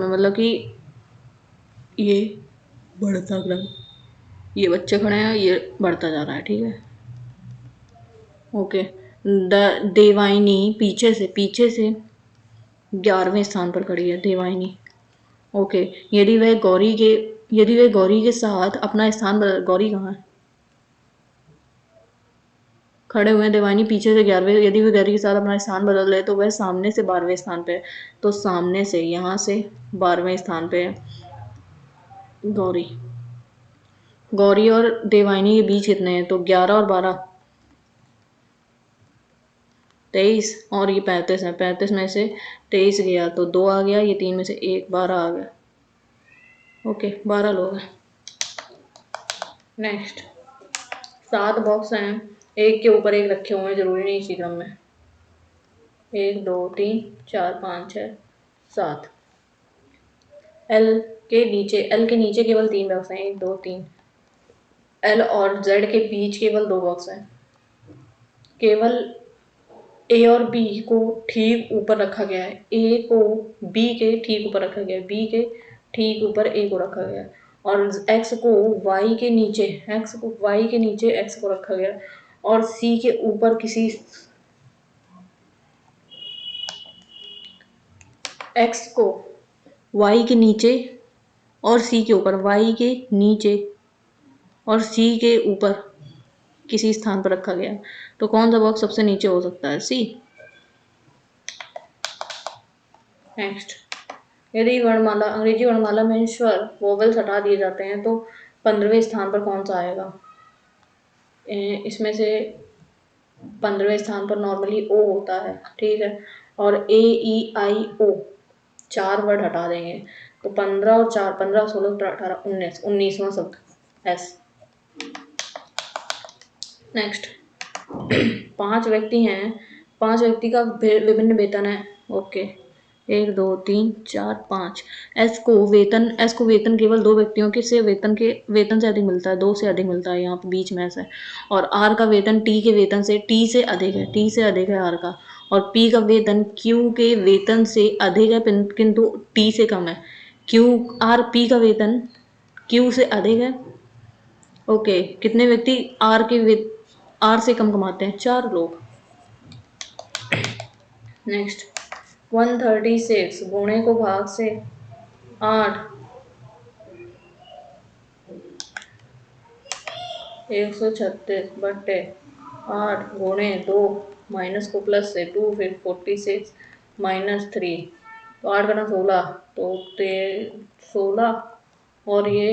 मतलब कि ये बढ़ता क्रम, ये बच्चे खड़े हैं, ये बढ़ता जा रहा है, ठीक है। ओके देवाइनी पीछे से 11वें स्थान पर खड़ी है देवाइनी। ओके यदि वह गौरी के साथ अपना स्थान बदल, गौरी कहाँ है, खड़े हुए हैं देवानी पीछे से 11वें, यदि वह गौरी के साथ अपना स्थान बदल रहे तो वह सामने से 12वें स्थान पे है, तो सामने से यहाँ से 12वें स्थान पे है गौरी और देवानी के बीच कितने हैं, तो 11 और 12 23 और ये 35 है, 35 में से 23 गया तो 2 आ गया, ये 3 में से 1 12 आ गया। ओके 12 लोग हैं। नेक्स्ट 7 बॉक्स हैं, एक के ऊपर एक रखे हुए हैं, जरूरी नहीं इसी क्रम में, 1 2 3 4 5 6 7। एल के नीचे केवल 3 बॉक्स हैं, 1 2 3। एल और जेड के बीच केवल 2 बॉक्स हैं, केवल ए और बी को ठीक ऊपर रखा गया है, ए को बी के ठीक ऊपर रखा गया है, बी के ठीक ऊपर ए को रखा गया है और एक्स को वाई के नीचे एक्स को रखा गया है और सी के ऊपर एक्स को वाई के नीचे और सी के ऊपर, वाई के नीचे और सी के ऊपर किसी स्थान पर रखा गया, तो कौन सा बॉक्स सबसे नीचे हो सकता है, सी। नेक्स्ट यदि अंग्रेजी वर्णमाला में स्वर वोवेल्स हटा दिए जाते हैं तो 15वें स्थान पर कौन सा आएगा, इसमें से 15वें स्थान पर नॉर्मली ओ होता है, ठीक है। और ए ई आई ओ 4 वर्ड हटा देंगे तो 15 और 4 15 16 17 18 19 19वां शब्द एस। नेक्स्ट 5 व्यक्ति हैं, 5 व्यक्ति का विभिन्न वेतन है, ओके। 1 2 3 4 5। एस को वेतन केवल 2 व्यक्तियों के से वेतन से अधिक मिलता है, 2 से अधिक मिलता है, यहाँ पे बीच में ऐसा है। और आर का वेतन टी के वेतन से टी से अधिक है, टी से अधिक है आर का। और पी का वेतन क्यू के वेतन से अधिक है किंतु टी से कम है। क्यू आर पी का वेतन क्यू से अधिक है, ओके। कितने व्यक्ति आर से कम कमाते हैं? 4 लोग। नेक्स्ट 136 गुणे को भाग से 8 136 बट्टे 8 गुणे 2 माइनस को प्लस से 2 फिर 46 माइनस 3 तो 8 का 16 तो 16 और ये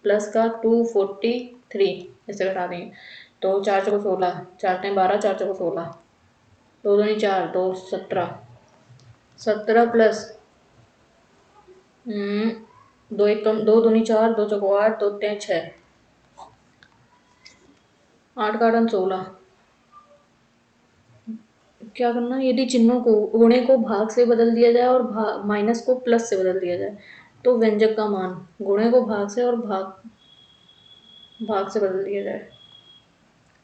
प्लस का 243 ऐसे घटा देंगे तो 4 चौको 16 4 टाइम 12 4 चौको 16 2 दूनी 4 2 17 17 प्लस 2 एक कम 2 दूनी 4 2 चौको 8 2 3 6 8 का 8 16। क्या करना, यदि चिन्हों को गुणे को भाग से बदल दिया जाए और माइनस को प्लस से बदल दिया जाए तो व्यंजक का मान गुणे को भाग से और भाग से बदल दिया जाए,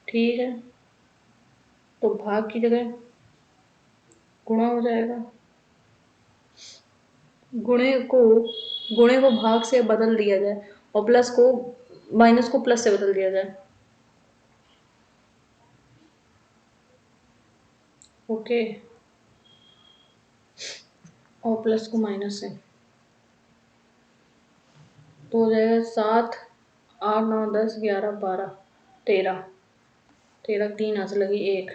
ठीक है। तो भाग की जगह गुणा हो जाएगा, गुणे को भाग से बदल दिया जाए और माइनस को प्लस से बदल दिया जाए, ओके। और प्लस को माइनस से तो हो जाएगा 7 8 9 10 11 12 13 13 3 हाथ लगी 1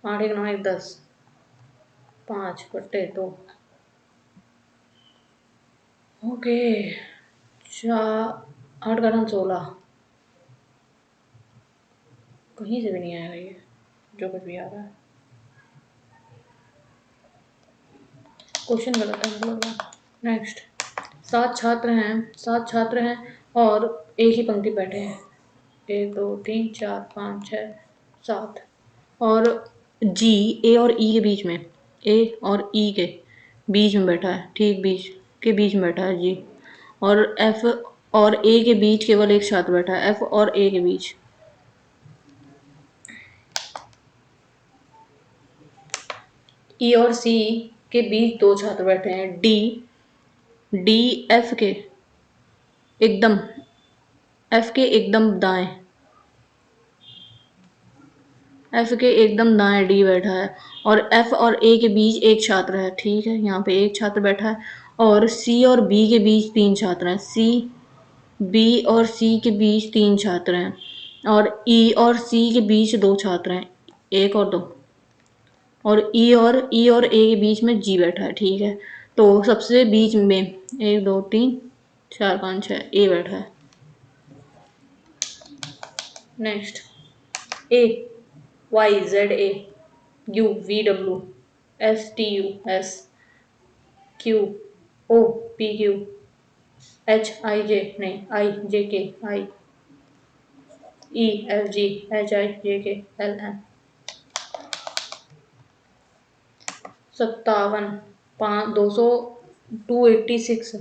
8 1 9 1 10 5 बट्टे 2, ओके। 8 का 16 कहीं से भी नहीं आएगा ये, जो कुछ भी आ रहा है क्वेश्चन गलत है मतलब। नेक्स्ट 7 छात्र हैं और एक ही पंक्ति बैठे हैं, 1 2 3 4 5 6 7 और जी ए और ई के बीच में, ए और ई के बीच में बैठा है, ठीक बीच के बीच में बैठा है जी। और एफ और ए के बीच केवल एक छात्र बैठा है, एफ और ए के बीच। ई और सी के बीच 2 छात्र बैठे हैं, डी एकदम एफ के एकदम दाएं एफ के एकदम दाएं डी बैठा है। और एफ और ए के बीच एक छात्र है, ठीक है, यहाँ पे एक छात्र बैठा है। और सी और बी के बीच 3 छात्र हैं, बी और सी के बीच 3 छात्र हैं। और ई और सी के बीच 2 छात्र हैं, 1 और 2। और ई और ए के बीच में जी बैठा है, ठीक है। तो सबसे बीच में 1 2 3 4 5 6 ए बैठा है। Next A Y Z A U V W S T U S Q O P Q H I J नहीं आई जे के आई ई F G H I J K L N. 57 5 200 286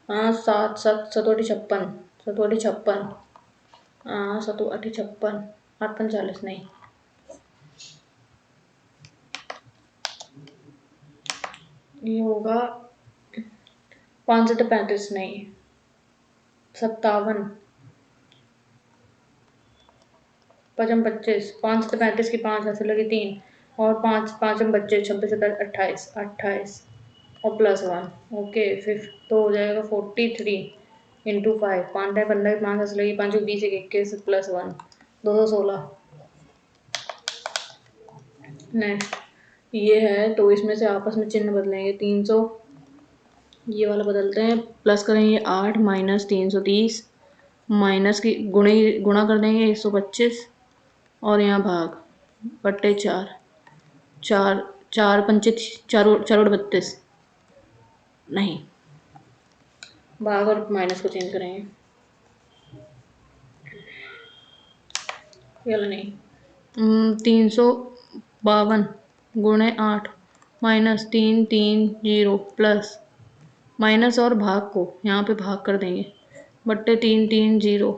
हाँ 7 7 7 56 7 56 हाँ 7 56 8 45 नहीं ये होगा 5 35 नहीं 57 5 25 5 35 की 5 ऐसे लगे 3 और 5 5 बच्चे 26 28 28 और +1 ओके फिर तो हो जाएगा 43 इंटू 5 5 15 की 5 ऐसे लगी 5 20 21 +1 216। नेक्स्ट ये है तो इसमें से आपस में चिन्ह बदलेंगे 300 ये वाला बदलते हैं, प्लस करेंगे 8 माइनस 330 माइनस की गुणा कर देंगे 125 और यहाँ भाग बट्टे 4, 4 4 पंचे 4 32, नहीं भाग और माइनस को चेंज करेंगे, ये वाला नहीं, 352 गुणे 8 माइनस 330 प्लस माइनस और भाग को यहाँ पे भाग कर देंगे, बट्टे 330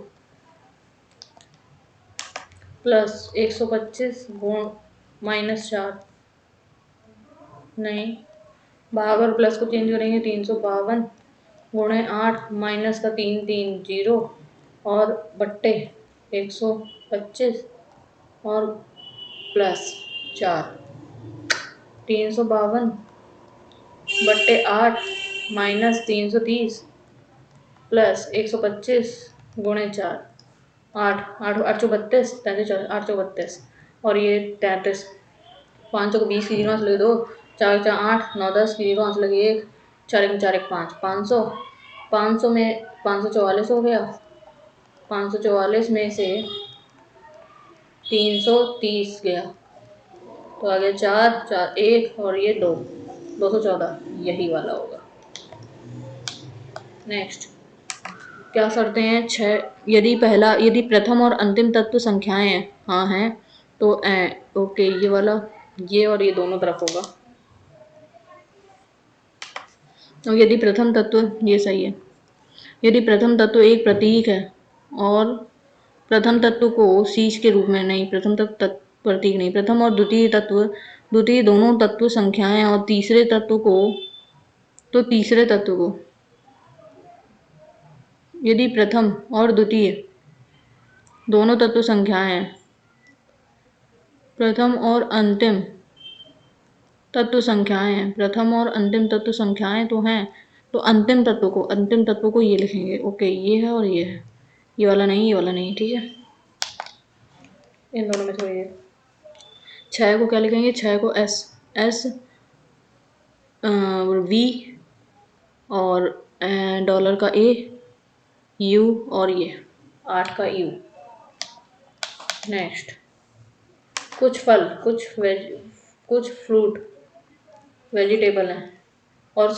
प्लस 125 गुण माइनस 4, नहीं भाग और प्लस को चेंज करेंगे, 352 गुणे 8 माइनस का 330 और बट्टे 125 और प्लस 4, 352 बट्टे 8 माइनस 330 प्लस 125 गुणे 4, 8 8 8 32 33 8 32 और ये 33, 5 को 20 की जीरो से लगे 2, 4 4 8 9 10 की जीरो से लगे 1, 4 1 4 1 5, 500 500 में 544 हो गया, 544 में से 330 गया तो आ गया 4 4 1 और ये 2 214, यही वाला होगा। नेक्स्ट क्या करते हैं, 6 यदि प्रथम और अंतिम तत्व संख्याएं हैं, हाँ हैं तो ओके ये वाला, ये और ये दोनों तरफ होगा। तो यदि प्रथम तत्व, ये सही है, यदि प्रथम तत्व एक प्रतीक है और प्रथम तत्व को शीर्ष के रूप में, नहीं प्रथम तत्व प्रतीक नहीं, प्रथम और द्वितीय दोनों तत्व संख्याएं और तीसरे तत्व को, तो तीसरे तत्व को, यदि प्रथम और द्वितीय दोनों तत्व संख्याएं हैं, प्रथम और अंतिम तत्व संख्याएं हैं, प्रथम और अंतिम तत्व संख्याएं तो हैं, तो अंतिम तत्व को ये लिखेंगे, ओके ये है और ये है, ये वाला नहीं, ये वाला नहीं, ठीक है, इन दोनों में से ये 6 को क्या लिखेंगे, 6 को एस वी और डॉलर का ए, यू और ये 8 का यू। नेक्स्ट कुछ फल कुछ फ्रूट वेजिटेबल हैं और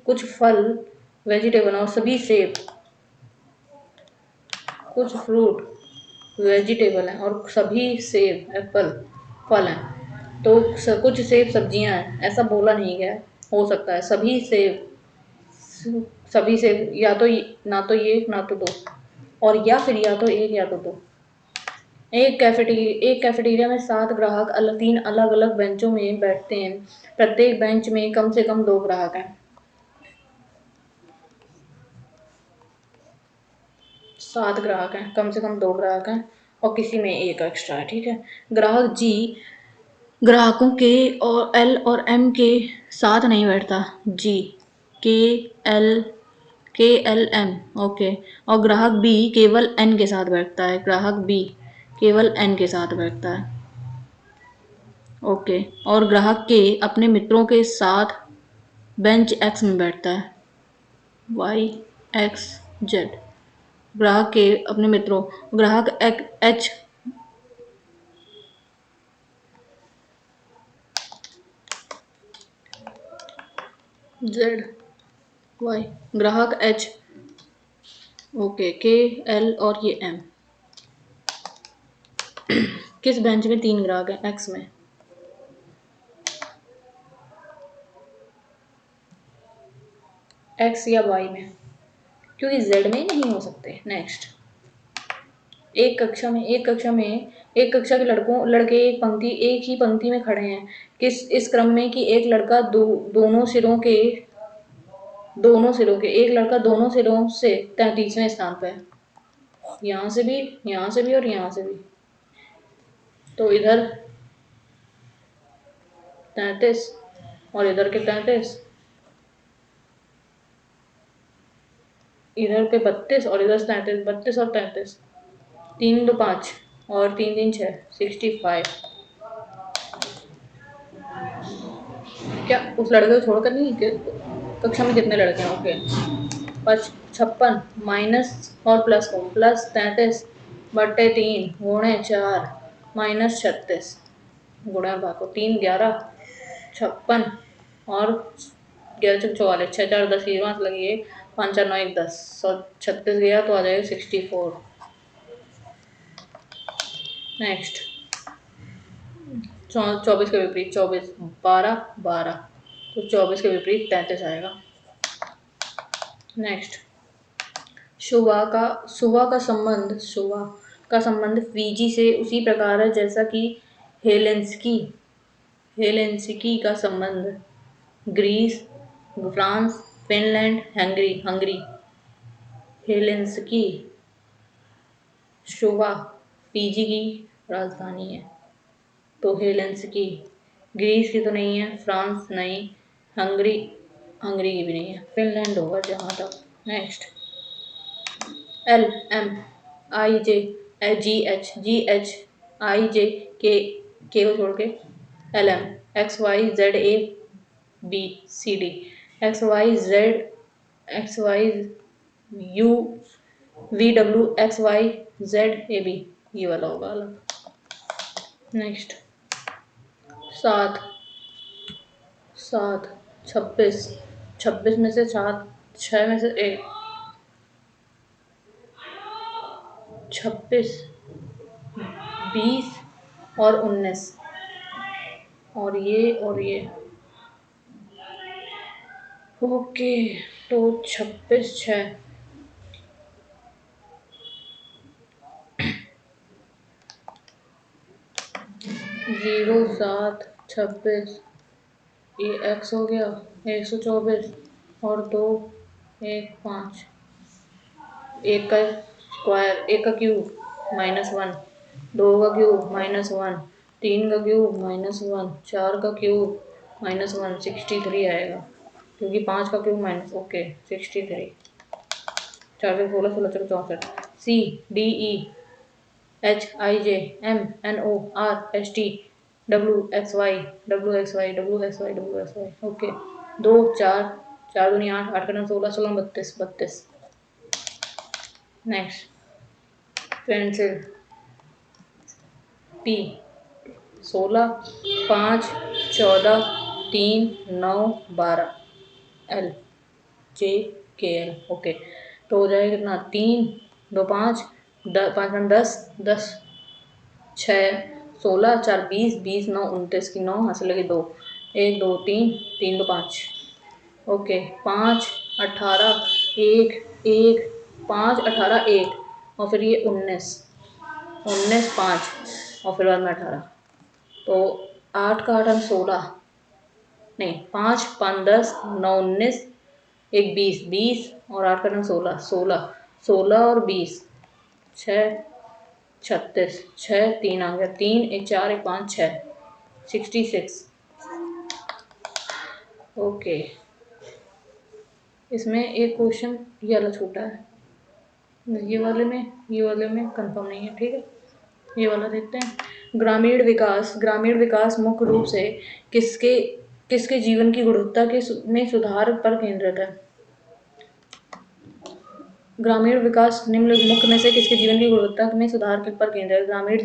कुछ फल वेजिटेबल और सभी सेब, कुछ फ्रूट वेजिटेबल हैं और सभी सेब एप्पल फल हैं, तो कुछ सेब सब्जियां हैं, ऐसा बोला नहीं गया, हो सकता है सभी सेब या तो ना तो ये ना तो दो, और या फिर या तो एक या तो दो। एक कैफेटेरिया में 7 ग्राहक 3 अलग अलग बेंचों में बैठते हैं, प्रत्येक बेंच में कम से कम 2 ग्राहक हैं, 7 ग्राहक हैं, कम से कम 2 ग्राहक हैं और किसी में एक एक्स्ट्रा है, ठीक है। ग्राहक जी ग्राहकों के और एल और एम के साथ नहीं बैठता, जी के एल एम, ओके, और ग्राहक बी केवल एन के साथ बैठता है, ग्राहक बी केवल एन के साथ बैठता है, ओके, और ग्राहक के अपने मित्रों के साथ बेंच एक्स में बैठता है, वाई एक्स जेड, ग्राहक के अपने मित्रों, ग्राहक एच जेड वाई, ग्राहक एच, ओके, के एल और ये एम, किस बेंच में 3 ग्राहक हैं, एक्स में, एक्स या वाई में, क्योंकि जेड में नहीं हो सकते। नेक्स्ट एक कक्षा के लड़के एक ही पंक्ति में खड़े हैं, इस क्रम में कि एक लड़का दोनों सिरों के एक लड़का दोनों सिरों से 33वें स्थान पर है, यहाँ से भी और यहाँ से भी, तो इधर 33 और इधर के 33, इधर पे 32 और इधर 33, 32 और 33, 3 2 5 और 3 3 6, 65। क्या उस लड़के को छोड़कर नहीं, कक्षा में कितने लड़के हैं, ओके, 56 माइनस और प्लस को, प्लस 33 बट्टे 3 गुणे 4 माइनस 36 गुणा भागो 3 11 56 और 11 6 4 10 की 5 लगी है 5 4 9 1 10 36 गया तो आ जाएगा 64। नेक्स्ट 24 के विपरीत 24 12 12 तो 24 के विपरीत 33 आएगा। नेक्स्ट शुभा का संबंध फीजी से उसी प्रकार है जैसा कि हेलेंसिकी का संबंध ग्रीस, फ्रांस, फिनलैंड, हंगरी। हेलेंसिकी शुभा फीजी की राजधानी है, तो हेलेंसिकी ग्रीस की तो नहीं है, फ्रांस नहीं, हंगरी की भी नहीं है, फिनलैंड होगा जहाँ तक। Next L M I J G H I J K को छोड़ के L M X Y Z A B C D X Y U V W X Y Z A B, ये वाला होगा अलग। नेक्स्ट 7 26 में से 7 6 में से 1 26 20 और 19 और ये ओके, तो 26 6 0 7 26 ये x हो गया 124 और 2 1 5 1 का स्क्वायर 1 का क्यूब -1 2 का क्यूब -1 3 का क्यूब -1 4 का क्यूब -1 63 आएगा क्योंकि 5 का क्यूब माइनस ओके 63 4 से 16 16 64 C D E H I J M N O R S T W X Y okay 2 4 4 दूनी 8 8 का 16 16 32 next pencil P 16 5 14 3 9 12 L J K L okay, तो हो जाएगा कितना 3 2 5 5 10 10 6 16 4 20 20 9 29 की 9 हाथ से लगे 2 1 2 3 3 2 5 ओके 5 18 1 1 5 18 1 और फिर ये 19 5 और फिर बाद में 18 तो 8 का 8 16 नहीं 5 5 10 9 19 1 20 20 और 8 का 16 16 16 और 20 6 36 6 3 आ गया 3 1 4 1 5 6 66 ओके। इसमें एक क्वेश्चन ये वाला छूटा है, ये वाले में कंफर्म नहीं है, ठीक है ये वाला देखते हैं। ग्रामीण विकास मुख्य रूप से किसके जीवन की गुणवत्ता में सुधार पर केंद्रित है। ग्रामीण विकास निम्नलिखित मुख्य में से किसके जीवन की गुणवत्ता में सुधार पर केंद्रित है। ग्रामीण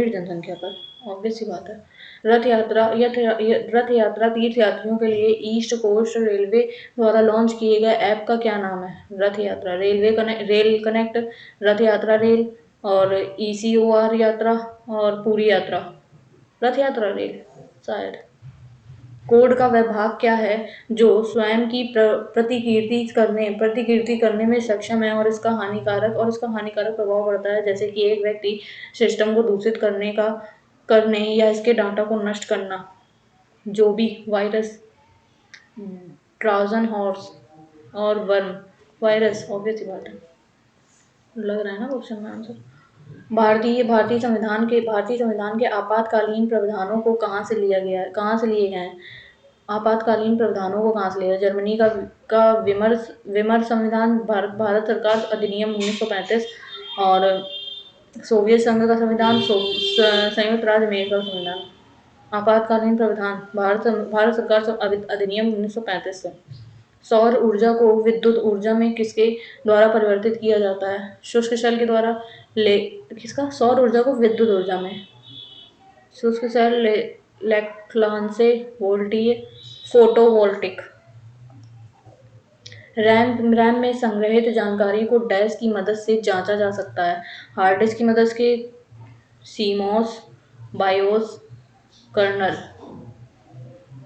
जनसंख्या पर, ऑब्वियस सी बात है। रथ यात्रा तीर्थ यात्रियों के लिए ईस्ट कोस्ट रेलवे द्वारा लॉन्च किए गए ऐप का क्या नाम है। रथ यात्रा रेल कनेक्ट, रथ यात्रा रेल और ECOR यात्रा और पूरी यात्रा। रथ यात्रा रेल शायद। कोड का वह भाग क्या है जो स्वयं की प्रतिकृति करने में सक्षम है और इसका हानिकारक प्रभाव पड़ता है, जैसे कि एक व्यक्ति सिस्टम को दूषित करने या इसके डाटा को नष्ट करना। जो भी वायरस, ट्रोजन हॉर्स और वर्म वायरस, ऑब्वियस बात है, लग रहा है ना क्वेश्चन में आंसर। भारतीय संविधान के आपातकालीन प्रावधानों को कहाँ से लिए गए हैं। आपातकालीन प्रावधानों को कहाँ से लिया। जर्मनी का विमर संविधान, भारत सरकार अधिनियम 1935 और सोवियत संघ का संविधान, संयुक्त राज्य अमेरिका का संविधान। आपातकालीन प्रावधान भारत सरकार अधिनियम 1935 से। सौर ऊर्जा को विद्युत ऊर्जा में किसके द्वारा परिवर्तित किया जाता है? शुष्क शेल के द्वारा। किसका? सौर ऊर्जा को विद्युत ऊर्जा में। शुष्क शेल लेक्लांसे वोल्टीय फोटोवोल्टिक। रैम में संग्रहित जानकारी को डैश की मदद से जांचा जा सकता है? हार्ड डिस्क की मदद से, सीमोस, बायोस, कर्नल।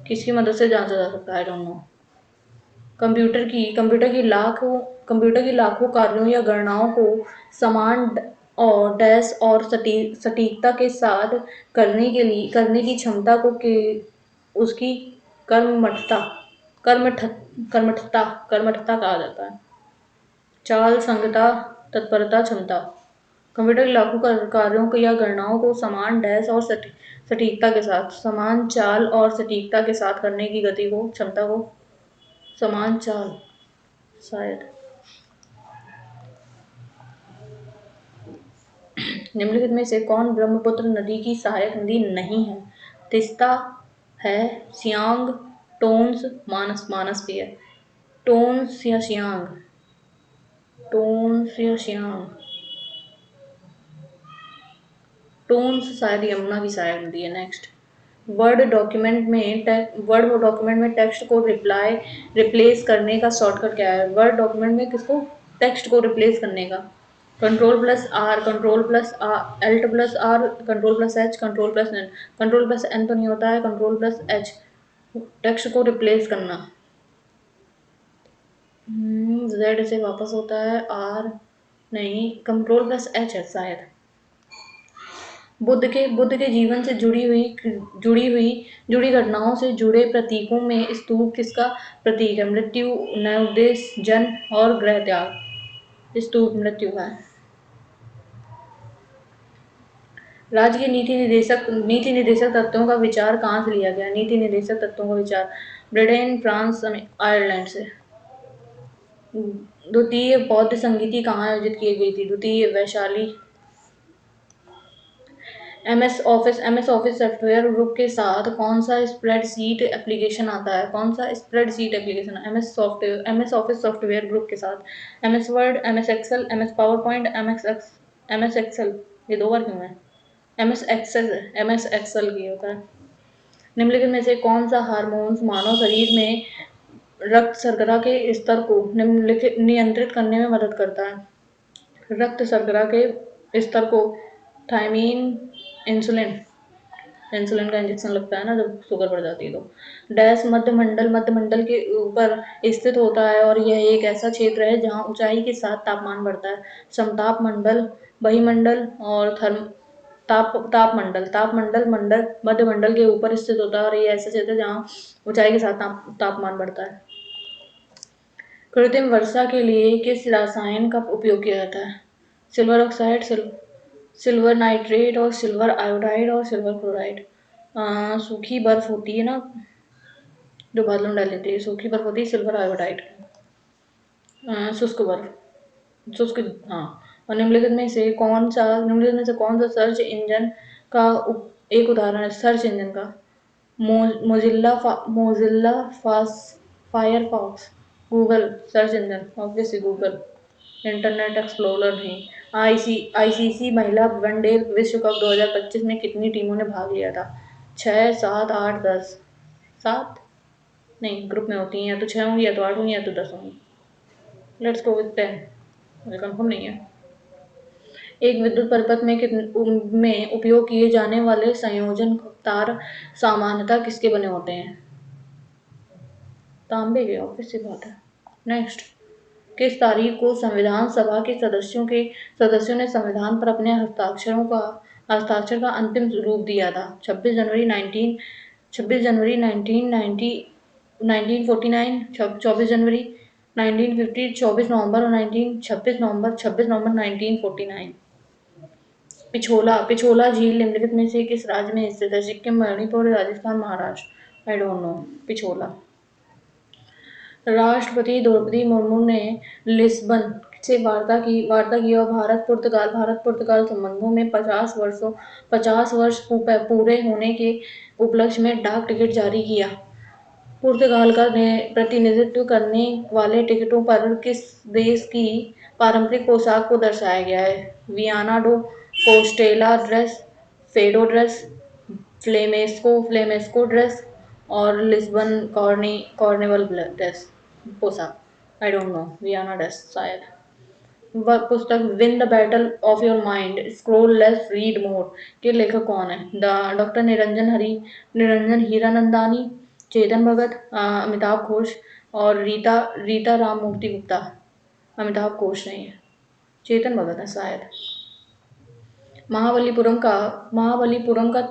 किसकी मदद से जांचा जा सकता है? आई डोंट नो। कंप्यूटर की लाखों कार्यों या गणनाओं को समान और डैश और सटीकता के साथ करने की क्षमता को उसकी कर्मठता कर्मठता कर्मठता कहा जाता है। चाल, संगतता, तत्परता, क्षमता। कंप्यूटर लाखों कार्यों को या गणनाओं को समान डैश और सटीकता के साथ, समान चाल और सटीकता के साथ करने की गति को, क्षमता को समान चाल शायद। निम्नलिखित में से कौन ब्रह्मपुत्र नदी की सहायक नदी नहीं है? तिस्ता है, सियांग, टोन्स, मानस भी है। टोन्स या सियांग? टोन्स शायद यमुना की सहायक नदी है। नेक्स्ट, वर्ड डॉक्यूमेंट में टेक्स्ट को रिप्लेस करने का शॉर्टकट क्या है? वर्ड डॉक्यूमेंट में किसको? टेक्स्ट को रिप्लेस करने का। Ctrl+R, Alt+R, Ctrl+H, Ctrl+N। Ctrl+N तो नहीं होता है, Ctrl+H टेक्स्ट को रिप्लेस करना। Z से वापस होता है, R नहीं, Ctrl+H है शायद। बुद्ध के जीवन से जुड़ी घटनाओं से जुड़े प्रतीकों में स्तूप किसका प्रतीक है? मृत्यु, नवोदेश, जन्म और गृह त्याग। स्तूप मृत्यु का है। राज्य के नीति निदेशक तत्वों का विचार कहाँ से लिया गया? नीति निदेशक तत्वों का विचार ब्रिटेन, फ्रांस, आयरलैंड से। द्वितीय बौद्ध संगीति कहाँ आयोजित की गई थी? द्वितीय Vaishali. MS Office software group के साथ कौन सा स्प्रेडशीट एप्लीकेशन आता है? कौन सा spreadsheet application? MS Office software group के साथ MS Word, MS Excel, MS PowerPoint, MS Excel. ये दो बार क्यों है? MS एक्सेल की होता है। निम्नलिखित में से कौन सा हार्मोन्स मानव शरीर में रक्त शर्करा के स्तर को नियंत्रित करने में मदद करता है? रक्त शर्करा के स्तर को थायमीन, इंसुलिन का इंजेक्शन लगता है ना जब शुगर बढ़ जाती है तो। डैश मध्यमंडल के ऊपर स्थित होता है और यह एक ऐसा क्षेत्र है जहां ऊंचाई के साथ तापमान बढ़ता है। समताप मंडल, बहिमंडल और तापमंडल मध्यमंडल के ऊपर स्थित होता है और ये ऐसा क्षेत्र है जहां ऊंचाई के साथ तापमान बढ़ता है। कृत्रिम वर्षा के लिए किस रसायन का उपयोग किया जाता है? सिल्वर ऑक्साइड, सिल्वर नाइट्रेट और सिल्वर आयोडाइड और सिल्वर क्लोराइड। सूखी बर्फ होती है ना जो बादलों में डाल देती है, सूखी बर्फ होती है सिल्वर आयोडाइड। शुष्क, हाँ। और निम्नलिखित में से कौन सा सर्च इंजन का एक उदाहरण है? सर्च इंजन का Mozilla Firefox, Google search engine, obviously Google. Internet explorer नहीं। ICC महिला वनडे विश्व कप 2025 में कितनी टीमों ने भाग लिया था? 6, 7, 8, 10। 7 नहीं, ग्रुप में होती हैं, या तो 6 होंगी, या तो 8 होंगी, या तो 10 होंगी। लेट्स गो विद 10, मुझे कंफर्म नहीं है। एक विद्युत परिपथ में उपयोग किए जाने वाले संयोजन तार सामान्यतः किसके बने होते हैं? तांबे के, ऑब्वियस सी बात है। नेक्स्ट, किस तारीख को संविधान सभा के सदस्यों ने संविधान पर अपने हस्ताक्षर का अंतिम रूप दिया था? 26 जनवरी 1990, 1949, 24 जनवरी 1950, 24 नवंबर और 26 नवंबर 1949। पिछोला झील निम्नलिखित में से किस राज्य में स्थित है? सिक्किम, मणिपुर, राजस्थान, महाराष्ट्र। आई डोंट नो। पिछोला। राष्ट्रपति द्रौपदी मुर्मू ने लिस्बन से वार्ता की और भारत पुर्तगाल संबंधों में 50 वर्ष पूरे होने के उपलक्ष्य में डाक टिकट जारी किया। पुर्तगाल का प्रतिनिधित्व करने वाले टिकटों पर किस देश की पारंपरिक पोशाक को दर्शाया गया है? Viana do Castelo dress, fado dress, flamenco dress और लिस्बन कॉर्निवल ड्रेस पोशाक। I don't know, Viana dress शायद। वह पुस्तक win the battle of your mind, scroll less read more के लेखक कौन है? डॉक्टर निरंजन हीरानंदानी, चेतन भगत, अमिताभ घोष और रीता रीता राममूर्ति गुप्ता। अमिताभ घोष नहीं है, चेतन भगत है शायद। महाबलीपुरम का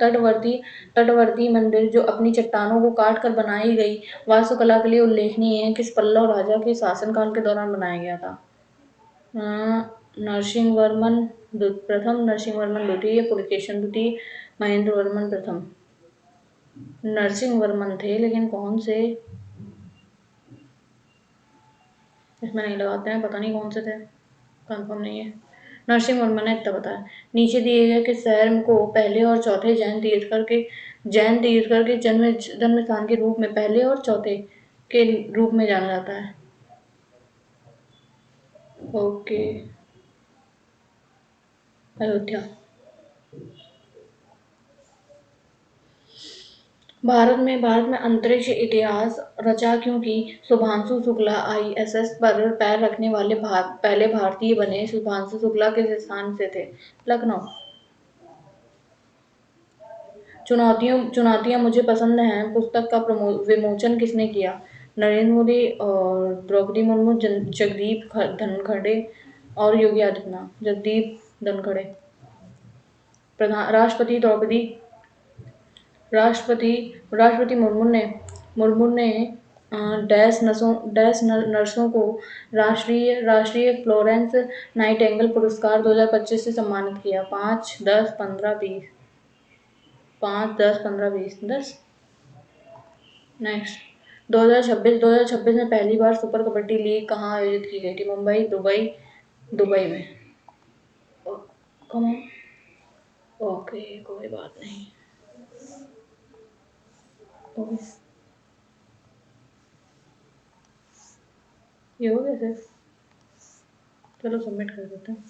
तटवर्ती मंदिर जो अपनी चट्टानों को काट कर बनाई गई वास्तुकला के लिए उल्लेखनीय है, किस पल्लव राजा के शासनकाल के दौरान बनाया गया था? नरसिंहवर्मन प्रथम, नरसिंहवर्मन द्वितीय, पुलकेशन द्वितीय, महेंद्रवर्मन प्रथम। नरसिंहवर्मन थे, लेकिन कौन से इसमें नहीं लगाते हैं, पता नहीं कौन से थे, कंफर्म नहीं है। नरसिंहवर्मन है, इतना पता है। नीचे दिए गए किस शहर को पहले और चौथे जैन तीर्थकर के जन्म स्थान के रूप में पहले और चौथे के रूप में जाना जाता है? ओके, अयोध्या। भारत में अंतरिक्ष इतिहास रचा क्योंकि शुभांशु शुक्ला ISS पर पैर रखने वाले पहले भारतीय बने। शुभांशु शुक्ला किस स्थान से थे? लखनऊ। चुनौतियां मुझे पसंद हैं पुस्तक का विमोचन किसने किया? नरेंद्र मोदी और द्रौपदी मुर्मू, जगदीप धनखड़े और योगी आदित्यनाथ। जगदीप धनखड़े। राष्ट्रपति द्रौपदी राष्ट्रपति राष्ट्रपति मुर्मू ने नर्सों को राष्ट्रीय फ्लोरेंस नाइटिंगेल पुरस्कार 2025 से सम्मानित किया? 5, 10, 15, 20। 5, 10, 15, 20, 10। नेक्स्ट, 2026 में पहली बार सुपर कबड्डी लीग कहाँ आयोजित की गई थी? मुंबई, दुबई में। कम ओके, कोई बात नहीं। ओके, ये हो गया सिर्फ। चलो सबमिट कर देते हैं।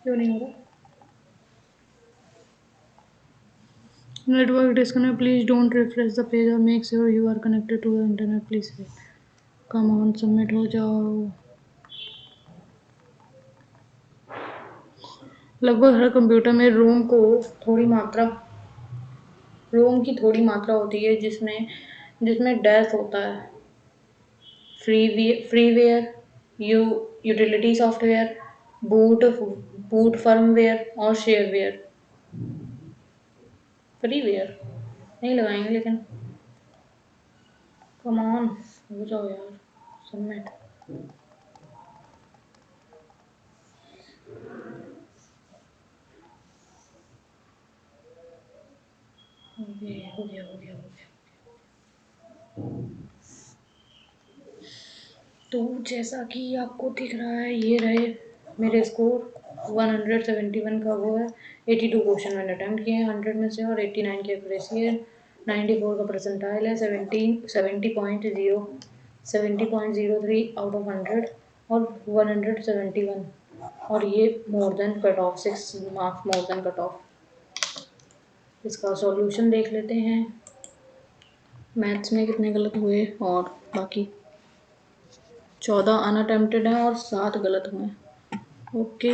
क्यों नहीं हो रहा? Network disconnect. Please don't refresh the page or make sure you are connected to the internet. Please wait. Come on, submit हो जाओ। लगभग हर कंप्यूटर में रोम की थोड़ी मात्रा होती है जिसमें डैश होता है। Freeware, utility software, boot firmware और शेयरवेयर। फ्रीवेयर नहीं लगाएंगे, लेकिन कम ऑन हो जाओ यार, सबमिट। हो गया। तो जैसा कि आपको दिख रहा है, ये रहे मेरे स्कोर। 171 का वो है। 82 क्वेश्चन मैंने अटेम्प्ट किए हैं 100 में से, और 89 की एक्यूरेसी है। 94 का परसेंटाइल है। 70.03 आउट ऑफ 100 और 171, और ये more than cut off, 6 marks more than cut off. इसका सॉल्यूशन देख लेते हैं। मैथ्स में कितने गलत हुए, और बाकी 14 अनअटेम्प्टेड हैं और 7 गलत हुए। Okay,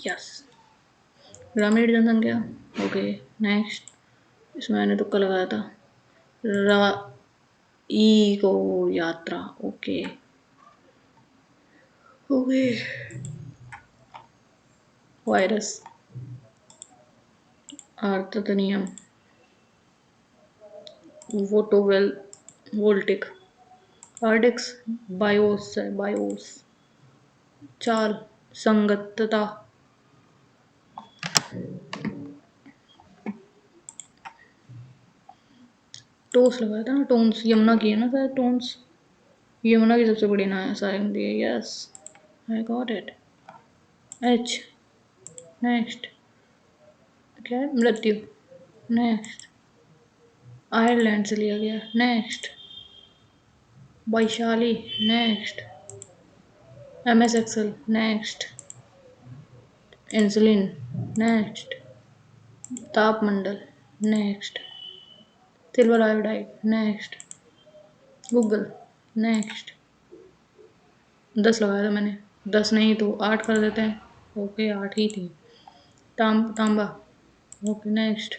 yes. ग्रामीण जनसंख्या। Okay, next. इसमें मैंने तुक्का लगाया था। ई को यात्रा। ओके। वायरस। आर्तत नियम। वोल्टिक। आर्डिक्स। बायोस। चाल। संगतता। टोस लगाया था ना, टोन्स। यमुना की है ना शायद, टोन्स। यमुना की सबसे बड़ी नाया साइंस दी है, yes. I got it. H. Next. क्या है? मृत्यु। नेक्स्ट। आयरलैंड से लिया गया। Next. Vaishali. Next. MS Excel. Next. Insulin. Next. तापमंडल। Next. Silver iodide. Next. Google. Next. 10 लगाया था मैंने। 10 नहीं तो 8 कर देते हैं। ओके 8 ही थी। तांबा। Okay next.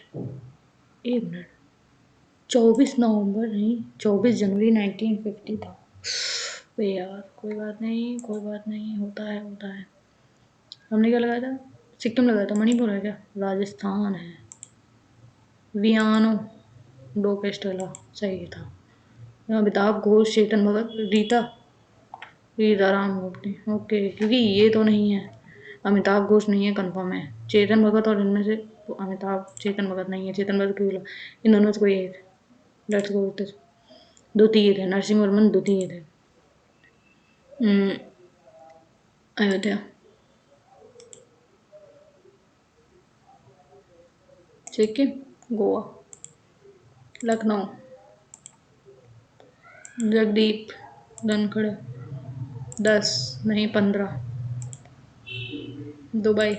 एक मिनट। 24 नवंबर नहीं, 24 जनवरी 1950 था। अबे यार कोई बात नहीं, कोई बात नहीं, होता है होता है। हमने क्या लगाया था? सिक्किम लगाया था। मणिपुर है क्या? राजस्थान है। वियानो डोपेस्टेला सही था। अमिताभ घोष, चेतन भगत, रीता। रीता राममूर्ति। ओके क्योंकि ये तो नहीं है। अमिताभ घोष नहीं है, कंफर्म है। चेतन भगत और इनमें से तो अमिताभ, चेतन भगत नहीं है। चेतन भगत क्यों बोला? इन दोनों में से कोई एक। Let's go with this. द्वितीय थे, नरसिंह वर्मन द्वितीय थे। हम्म, अयोध्या। सिक्किम। गोवा। लखनऊ। जगदीप धनखड़। 10 नहीं 15। Dubai.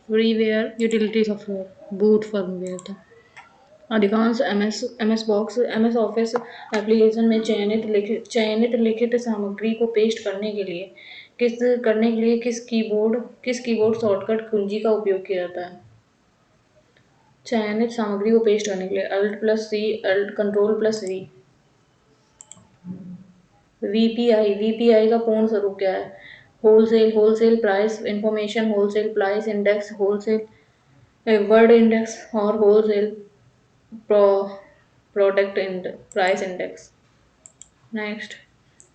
Freeware utility software. Boot firmware था। अधिकांश MS ऑफिस एप्लीकेशन में चयनित लिखित सामग्री को पेस्ट करने के लिए किस कीबोर्ड शॉर्टकट कुंजी का उपयोग किया जाता है? चयनित सामग्री को पेस्ट करने के लिए Alt+C, Alt Ctrl+V। VPI का पूर्ण स्वरूप क्या है? Wholesale price information, wholesale price index, wholesale word index और wholesale product price index. Next.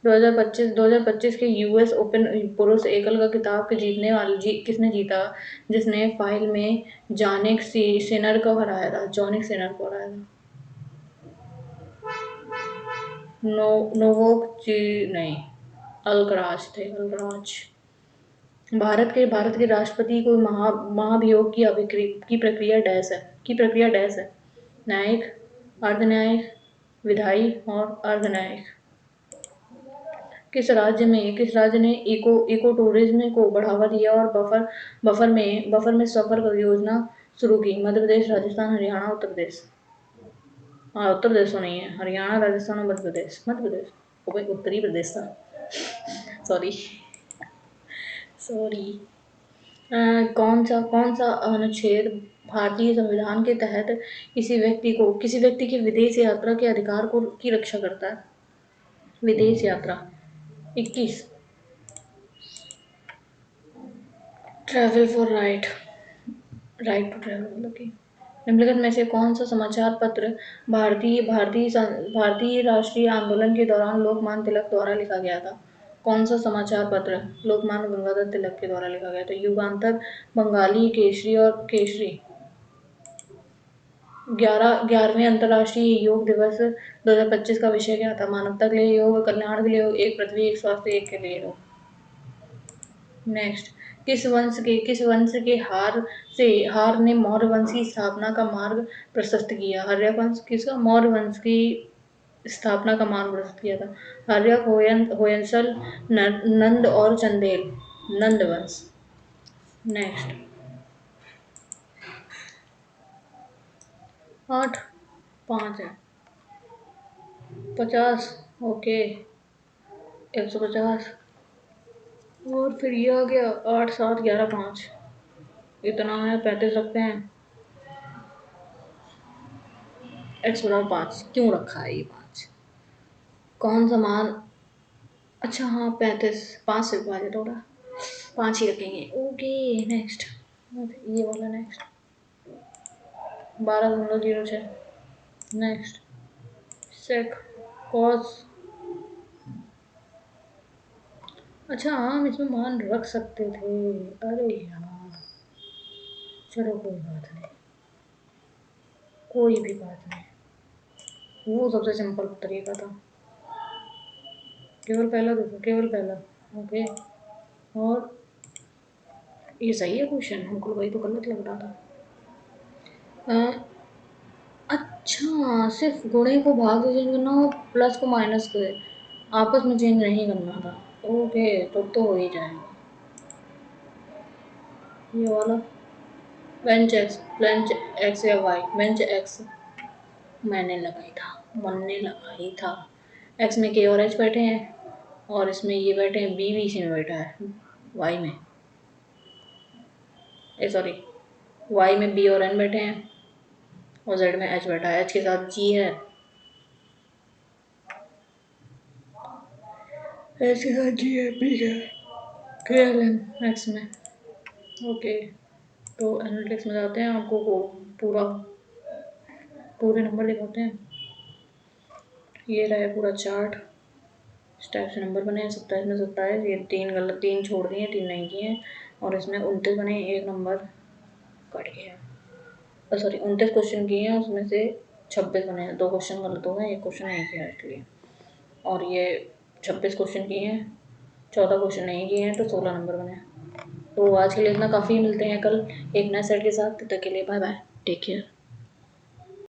2025 के US ओपन पुरुष एकल का खिताब किसने जीता? जिसने फाइल में जॉनिक सिनर को हराया था। नोवोक नहीं, अल्कराज थे। भारत के राष्ट्रपति को महाभियोग की प्रक्रिया डैश है। न्यायिक, अर्धन्यायिक, विधायी और अर्धन्यायिक। किस राज्य ने इको टूरिज्म को बढ़ावा दिया और बफर में सफर योजना शुरू की? मध्य प्रदेश, राजस्थान, हरियाणा, उत्तर प्रदेश। उत्तर प्रदेश तो नहीं है। हरियाणा, राजस्थान और मध्य प्रदेश। ओ भाई उत्तरी प्रदेश था। सॉरी। सॉरी। कौन सा अनुच्छेद भारतीय संविधान के तहत किसी व्यक्ति के विदेश यात्रा के अधिकार की रक्षा करता है? विदेश यात्रा। 21। Travel for right to travel मतलब कि निम्नलिखित में से कौन सा समाचार पत्र भारतीय राष्ट्रीय आंदोलन के दौरान लोकमान्य तिलक द्वारा लिखा गया था? कौन सा समाचार पत्र लोकमान्य गंगाधर तिलक के द्वारा लिखा गया था? युगांतर, बंगाली केसरी और केसरी। 11वें अंतर्राष्ट्रीय योग दिवस 2025 का विषय क्या था? मानवता के लिए योग, कल्याण के लिए योग, एक पृथ्वी, एक स्वास्थ्य, एक के लिए योग। नेक्स्ट। किस वंश के हार ने मौर्य वंश की स्थापना का मार्ग प्रशस्त किया? हर्यक वंश। किसका? मौर्य वंश की स्थापना का मार्ग प्रशस्त किया था। हर्यक, होयंसल, नंद और चंदेल। नंद वंश। नेक्स्ट। 8 5 है। 50। ओके 150। और फिर ये आ गया 8 7 11 5। इतना है 35 रखते हैं। X=5 क्यों रखा है ये 5? कौन सा मान? अच्छा हाँ 35। 5 से विभाजित होगा। 5 ही रखेंगे। Okay next. ये वाला नेक्स्ट। 12.06। नेक्स्ट। सेक। कॉस। अच्छा हम इसमें मान रख सकते थे। अरे यार चलो कोई बात नहीं, कोई भी बात नहीं। वो सबसे सिंपल तरीका था। केवल पहला देखो, केवल पहला। ओके, और ये सही है क्वेश्चन, हमको वही तो गलत लग रहा था। अच्छा, सिर्फ गुणे को भाग से चेंज करना और प्लस को माइनस से आपस में चेंज नहीं करना था। ओके, तो हो ही जाएगा ये वाला। बेंच एक्स या वाई, बेंच एक्स मैंने लगाई था, मन ने लगाई था। एक्स में के और एच बैठे हैं, और इसमें ये बैठे हैं, बी भी इसी में बैठा है, वाई में, सॉरी, वाई में बी और एन बैठे हैं, और जेड में एच बैठा है, एच के साथ जी है, एच के साथ जी है, बी है, के एल एम एक्स में। ओके, तो एनालिटिक्स में जाते हैं, आपको पूरा पूरे नंबर दिखाते हैं। ये रहा है पूरा चार्ट, इस टाइप से नंबर बने हैं 27 में 27, ये 3 गलत, 3 छोड़ दिए, 3 नहीं किए हैं, और इसमें 29 बने, एक नंबर कट गया है, सॉरी 29 क्वेश्चन किए हैं, उसमें से 26 बने हैं, 2 क्वेश्चन गलत हो गए, एक क्वेश्चन नहीं किया इसलिए, और ये 26 क्वेश्चन किए हैं, 14 क्वेश्चन नहीं किए हैं, तो 16 नंबर बने। तो आज के लिए इतना काफ़ी, मिलते हैं कल एक नए सेट के साथ, तब तक के लिए बाय बाय, टेक केयर।